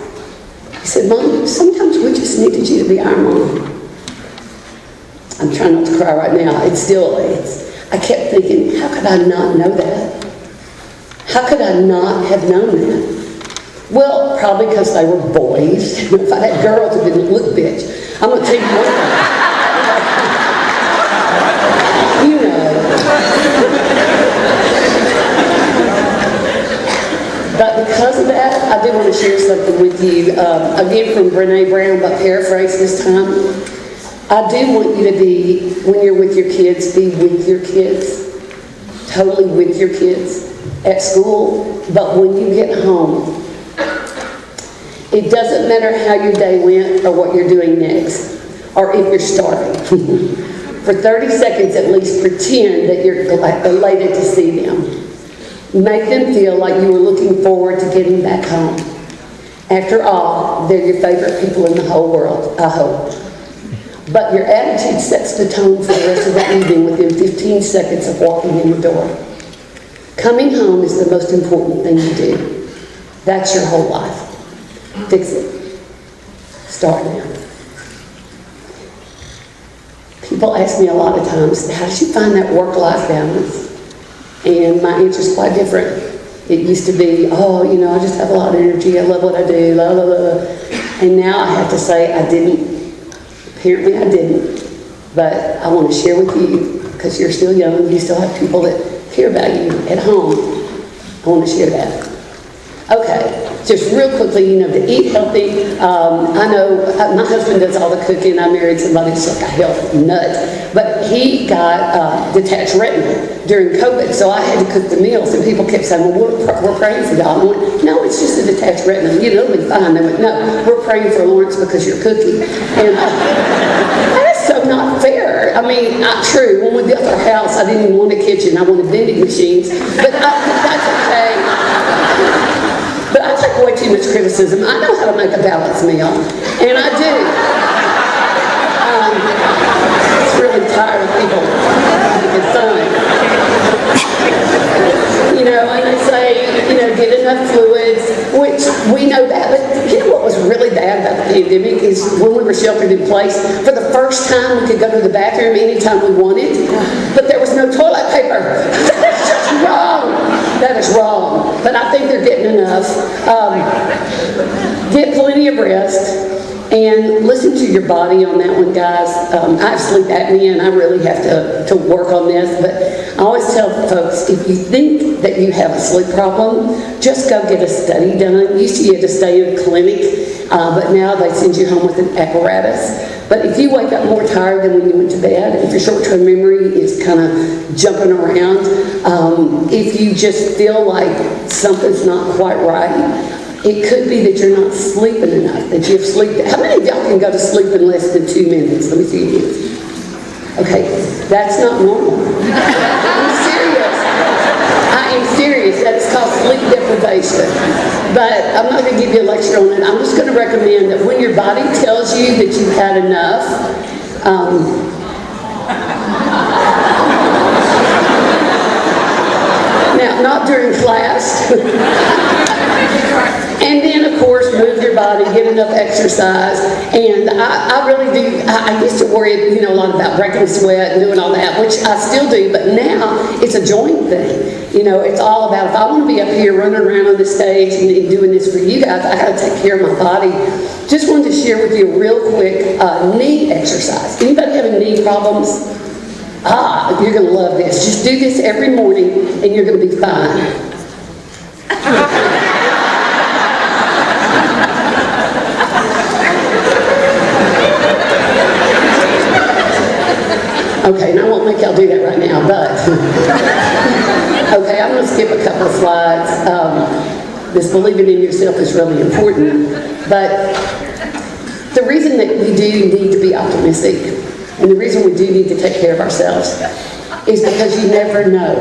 He said, Mom, sometimes we just needed you to be our mom. I'm trying not to cry right now. I kept thinking, how could I not know that? How could I not have known that? Well, probably because they were boys. If I had girls, it didn't look bitch. I'm going to tell you one thing. You know. But because of that, I do want to share something with you. Again, from Brene Brown, but paraphrase this time. I do want you to be, when you're with your kids, be with your kids. Totally with your kids at school. But when you get home, it doesn't matter how your day went or what you're doing next, or if you're starving. For 30 seconds at least, pretend that you're elated to see them. Make them feel like you were looking forward to getting back home. After all, they're your favorite people in the whole world, I hope. But your attitude sets the tone for the rest of the evening within 15 seconds of walking in the door. Coming home is the most important thing you do. That's your whole life. Fix it. Start now. People ask me a lot of times, how did you find that work-life balance? And my answer is quite different. It used to be, I just have a lot of energy, I love what I do, la la la. And now I have to say I didn't. Apparently I didn't. But I want to share with you, because you're still young, you still have people that care about you at home. I want to share that. Okay, just real quickly, to eat healthy. I know my husband does all the cooking. I married somebody who's like a health nut. But he got detached retina during COVID, so I had to cook the meals. And people kept saying, well, we're praying for y'all. And I went, no, it's just a detached retina. It'll be fine. They went, no, we're praying for Lawrence because you're cooking. And that's so not fair. I mean, not true. When we built our house, I didn't even want a kitchen. I wanted vending machines. But that's okay. But I take way too much criticism. I know how to make a balanced meal, and I do. It's really tired of people making it fun. And they say, get enough fluids, which we know that. But what was really bad about the pandemic is when we were sheltered in place, for the first time we could go to the bathroom anytime we wanted, but there was no toilet paper. That's just wrong. That is wrong. But I think they're getting enough. Get plenty of rest. And listen to your body on that one, guys. I have sleep apnea, and I really have to work on this. But I always tell folks, if you think that you have a sleep problem, just go get a study done. Used to you had to stay in a clinic, but now they send you home with an apparatus. But if you wake up more tired than when you went to bed, if your short-term memory is kind of jumping around, if you just feel like something's not quite right, it could be that you're not sleeping enough, that you've slept. How many of y'all can go to sleep in less than 2 minutes? Let me see your hands. Okay, that's not normal. I'm serious. I am serious. That is called sleep deprivation. But I'm not going to give you a lecture on it. I'm just going to recommend that when your body tells you that you've had enough, now, not during class. And then, of course, move your body, get enough exercise. And I really do, I used to worry, a lot about breaking sweat and doing all that, which I still do, but now it's a joint thing. It's all about, if I want to be up here running around on the stage and doing this for you guys, I got to take care of my body. Just wanted to share with you a real quick knee exercise. Anybody having knee problems? You're going to love this. Just do this every morning and you're going to be fine. Okay, and I won't make y'all do that right now, but okay, I'm going to skip a couple of slides. This believing in yourself is really important, but The reason that we do need to be optimistic, and the reason we do need to take care of ourselves, is because you never know.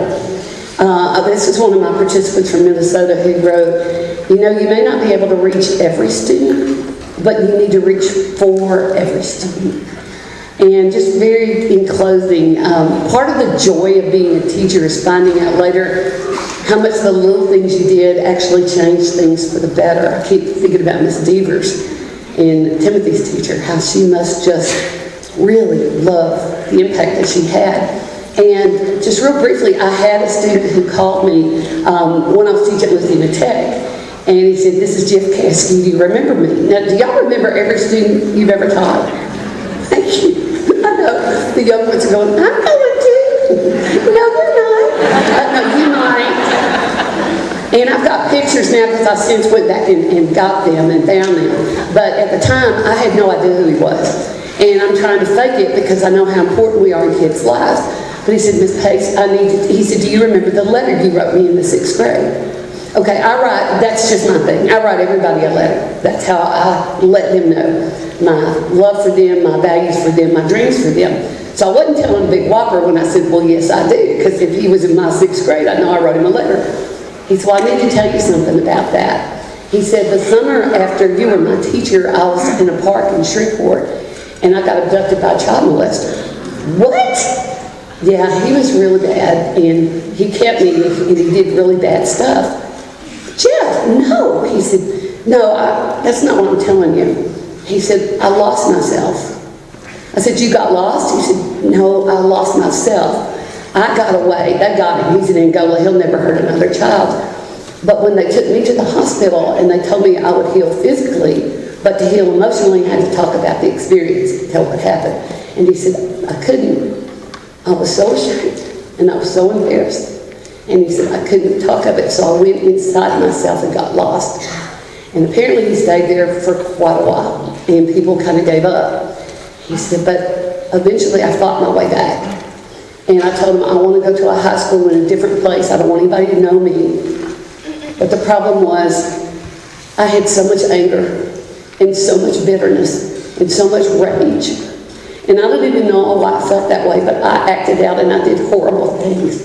This is one of my participants from Minnesota who wrote, you may not be able to reach every student, but you need to reach for every student. And just very in closing, part of the joy of being a teacher is finding out later how much the little things you did actually changed things for the better. I keep thinking about Miss Devers and Timothy's teacher, how she must just really love the impact that she had. And just real briefly, I had a student who called me when I was teaching at Louisiana Tech, and he said, "This is Jeff Caskey, do you remember me?" Now, do y'all remember every student you've ever taught? Thank you. I know the young ones are going, "I'm going to." No, they're not. No, you might. And I've got pictures now because I since went back and got them and found them. But at the time, I had no idea who he was. And I'm trying to fake it because I know how important we are in kids' lives. But he said, "Miss Pace, he said, do you remember the letter you wrote me in the 6th grade?" Okay, that's just my thing. I write everybody a letter. That's how I let them know my love for them, my values for them, my dreams for them. So I wasn't telling a big whopper when I said, "Well, yes, I do," because if he was in my 6th grade, I know I wrote him a letter. He said, "Well, I need to tell you something about that." He said, "The summer after you were my teacher, I was in a park in Shreveport, and I got abducted by a child molester." What? Yeah, he was really bad, and he kept me, and he did really bad stuff. "Jeff, no." He said, "No, that's not what I'm telling you." He said, "I lost myself." I said, "You got lost?" He said, "No, I lost myself. I got away." They got him. He's in Angola. He'll never hurt another child. But when they took me to the hospital and they told me I would heal physically, but to heal emotionally, I had to talk about the experience, tell what happened. And he said, "I couldn't. I was so ashamed and I was so embarrassed." And he said, "I couldn't talk of it, so I went inside myself and got lost." And apparently he stayed there for quite a while, and people kind of gave up. He said, "But eventually I fought my way back." And I told him, "I want to go to a high school in a different place. I don't want anybody to know me." But the problem was, I had so much anger, and so much bitterness, and so much rage. And I don't even know why I felt that way, but I acted out and I did horrible things.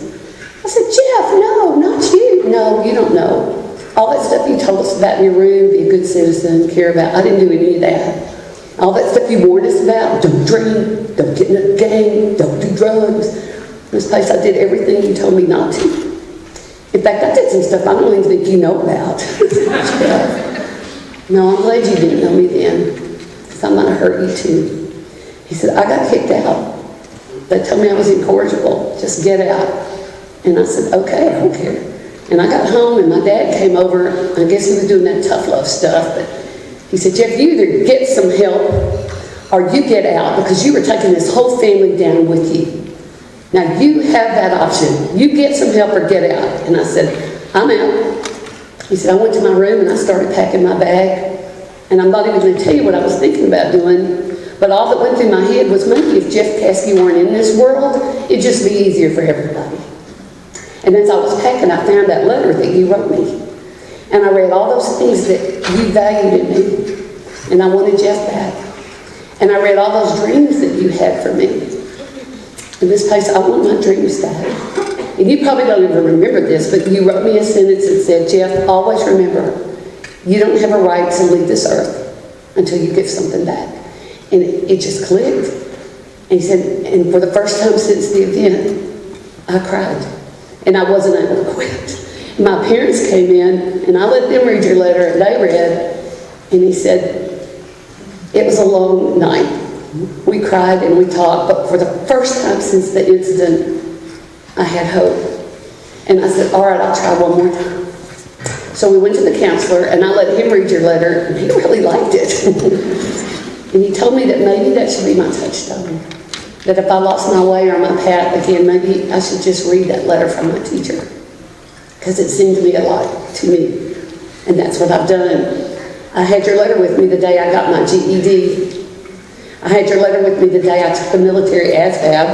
I said, "Jeff, no, not you." "No, you don't know. All that stuff you told us about in your room, be a good citizen, care about, I didn't do any of that. All that stuff you warned us about, don't drink, don't get in a gang, don't do drugs. Miss Pace, I did everything you told me not to. In fact, I did some stuff I don't even think you know about." "No, I'm glad you didn't know me then, because I'm going to hurt you too." He said, "I got kicked out. They told me I was incorrigible. Just get out." And I said, "Okay, I don't care." And I got home and my dad came over. I guess he was doing that tough love stuff. But he said, "Jeff, you either get some help or you get out, because you were taking this whole family down with you. Now you have that option. You get some help or get out." And I said, "I'm out." He said, "I went to my room and I started packing my bag. And I'm not even going to tell you what I was thinking about doing. But all that went through my head was, maybe if Jeff Caskey weren't in this world, it'd just be easier for everybody." And as I was packing, I found that letter that you wrote me. And I read all those things that you valued in me. And I wanted Jeff back. And I read all those dreams that you had for me. In this case, I want my dreams back. And you probably don't even remember this, but you wrote me a sentence that said, "Jeff, always remember, you don't have a right to leave this earth until you give something back." And it just clicked. And he said, and for the first time since the event, I cried. And I wasn't able to quit. My parents came in, and I let them read your letter, and they read. And he said, it was a long night. We cried and we talked, but for the first time since the incident, I had hope. And I said, "All right, I'll try one more time." So we went to the counselor, and I let him read your letter, and he really liked it. And he told me that maybe that should be my touchstone. That if I lost my way or my path again, maybe I should just read that letter from my teacher. Because it seemed to be a lot to me. And that's what I've done. I had your letter with me the day I got my GED. I had your letter with me the day I took the military ASVAB.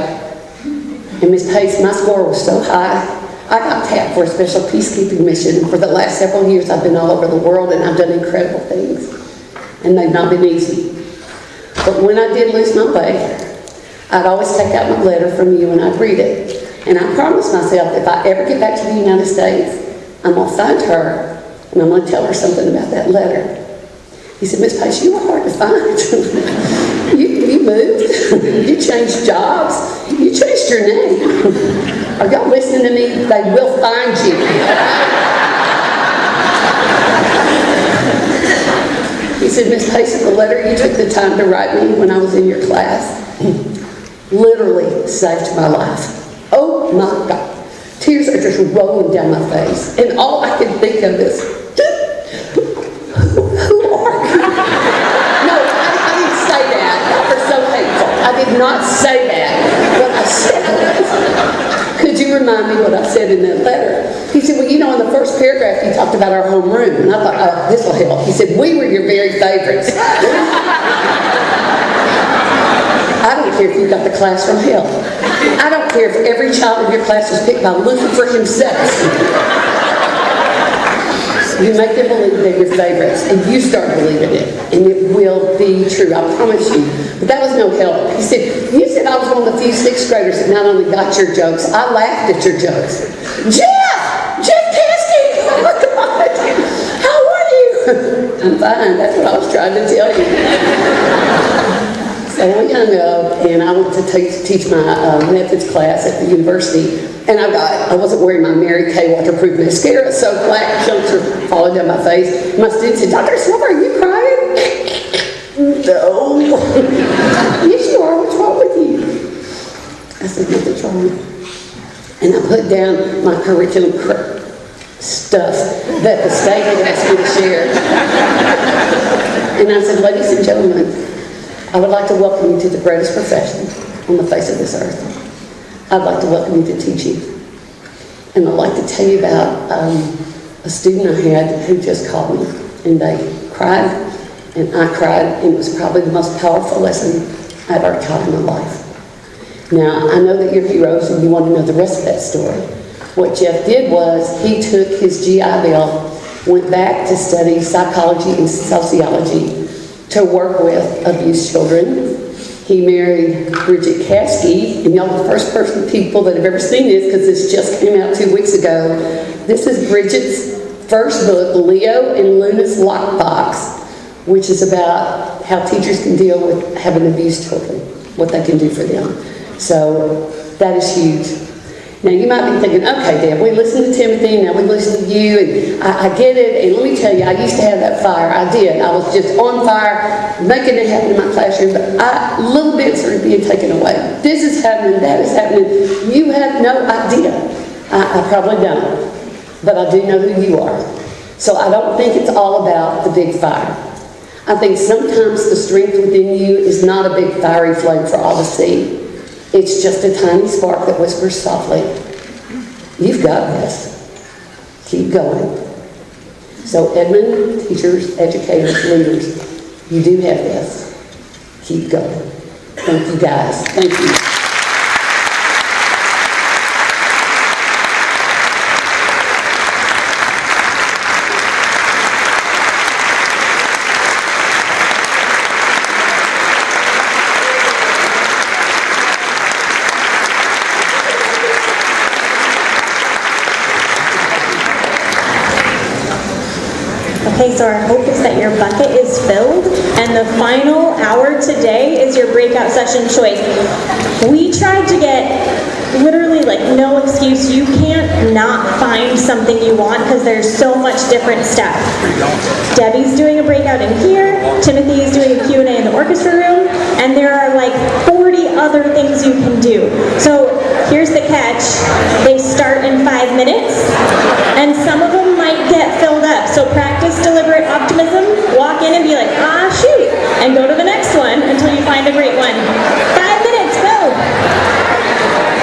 And Miss Pace, my score was so high, I got tapped for a special peacekeeping mission. For the last several years, I've been all over the world, and I've done incredible things. And they've not been easy. But when I did lose my way, I'd always take out my letter from you and I'd read it. And I promised myself, if I ever get back to the United States, I'm going to find her and I'm going to tell her something about that letter. He said, Miss Pace, you were hard to find. you moved, you changed jobs, you changed your name. Are y'all listening to me? They will find you. He said, Miss Pace, the letter you took the time to write me when I was in your class literally saved my life. Oh my God. Tears are just rolling down my face. And all I can think of is, who are you? No, I didn't say that. Y'all are so hateful. I did not say that. What I said was, could you remind me what I said in that letter? He said, well, you know, in the first paragraph you talked about our home room. And I thought, oh, this will help. He said, we were your very favorites. I don't care if you got the class from hell. I don't care if every child in your class was picked by Lucifer himself. You make them believe they're your favorites, and you start believing it, and it will be true, I promise you. But that was no help. He said, you said I was one of the few sixth graders that not only got your jokes, I laughed at your jokes. Jeff Caskey! Oh my God! How are you? I'm fine, that's what I was trying to tell you. So we hung up, and I went to teach my methods class at the university, and I wasn't wearing my Mary Kay waterproof mascara, so black chunks are falling down my face. My student said, Dr. Silver, are you crying? No. Yes, you are. What's wrong with you? I said, nothing's wrong. And I put down my curriculum stuff that the state had asked me to share. And I said, ladies and gentlemen, I would like to welcome you to the greatest profession on the face of this earth. I'd like to welcome you to teaching. And I'd like to tell you about a student I had who just called me. And they cried, and I cried, and it was probably the most powerful lesson I've ever taught in my life. Now, I know that you're heroes and you want to know the rest of that story. What Jeff did was he took his GI Bill, went back to study psychology and sociology, to work with abused children. He married Bridget Caskey, and y'all are the first people that have ever seen this because this just came out 2 weeks ago. This is Bridget's first book, Leo and Luna's Lockbox, which is about how teachers can deal with having abused children, what they can do for them. So that is huge. Now, you might be thinking, okay, Deb, we listened to Timothy, now we listen to you, and I get it, and let me tell you, I used to have that fire. I did. I was just on fire, making it happen in my classroom, but little bits are being taken away. This is happening, that is happening. You have no idea. I probably don't, but I do know who you are. So I don't think it's all about the big fire. I think sometimes the strength within you is not a big fiery flame for all to see. It's just a tiny spark that whispers softly, you've got this. Keep going. So Edmond, teachers, educators, leaders, you do have this. Keep going. Thank you guys. Thank you. Okay, so our hope is that your bucket is filled, and the final hour today is your breakout session choice. We tried to get literally like no excuse. You can't not find something you want because there's so much different stuff. Debbie's doing a breakout in here, Timothy is doing a Q&A in the orchestra room, and there are like 40 other things you can do. So here's the catch. They start in 5 minutes, and some of them might get filled up. So practice deliberate optimism, walk in and be like, ah, shoot, and go to the next one until you find a great one.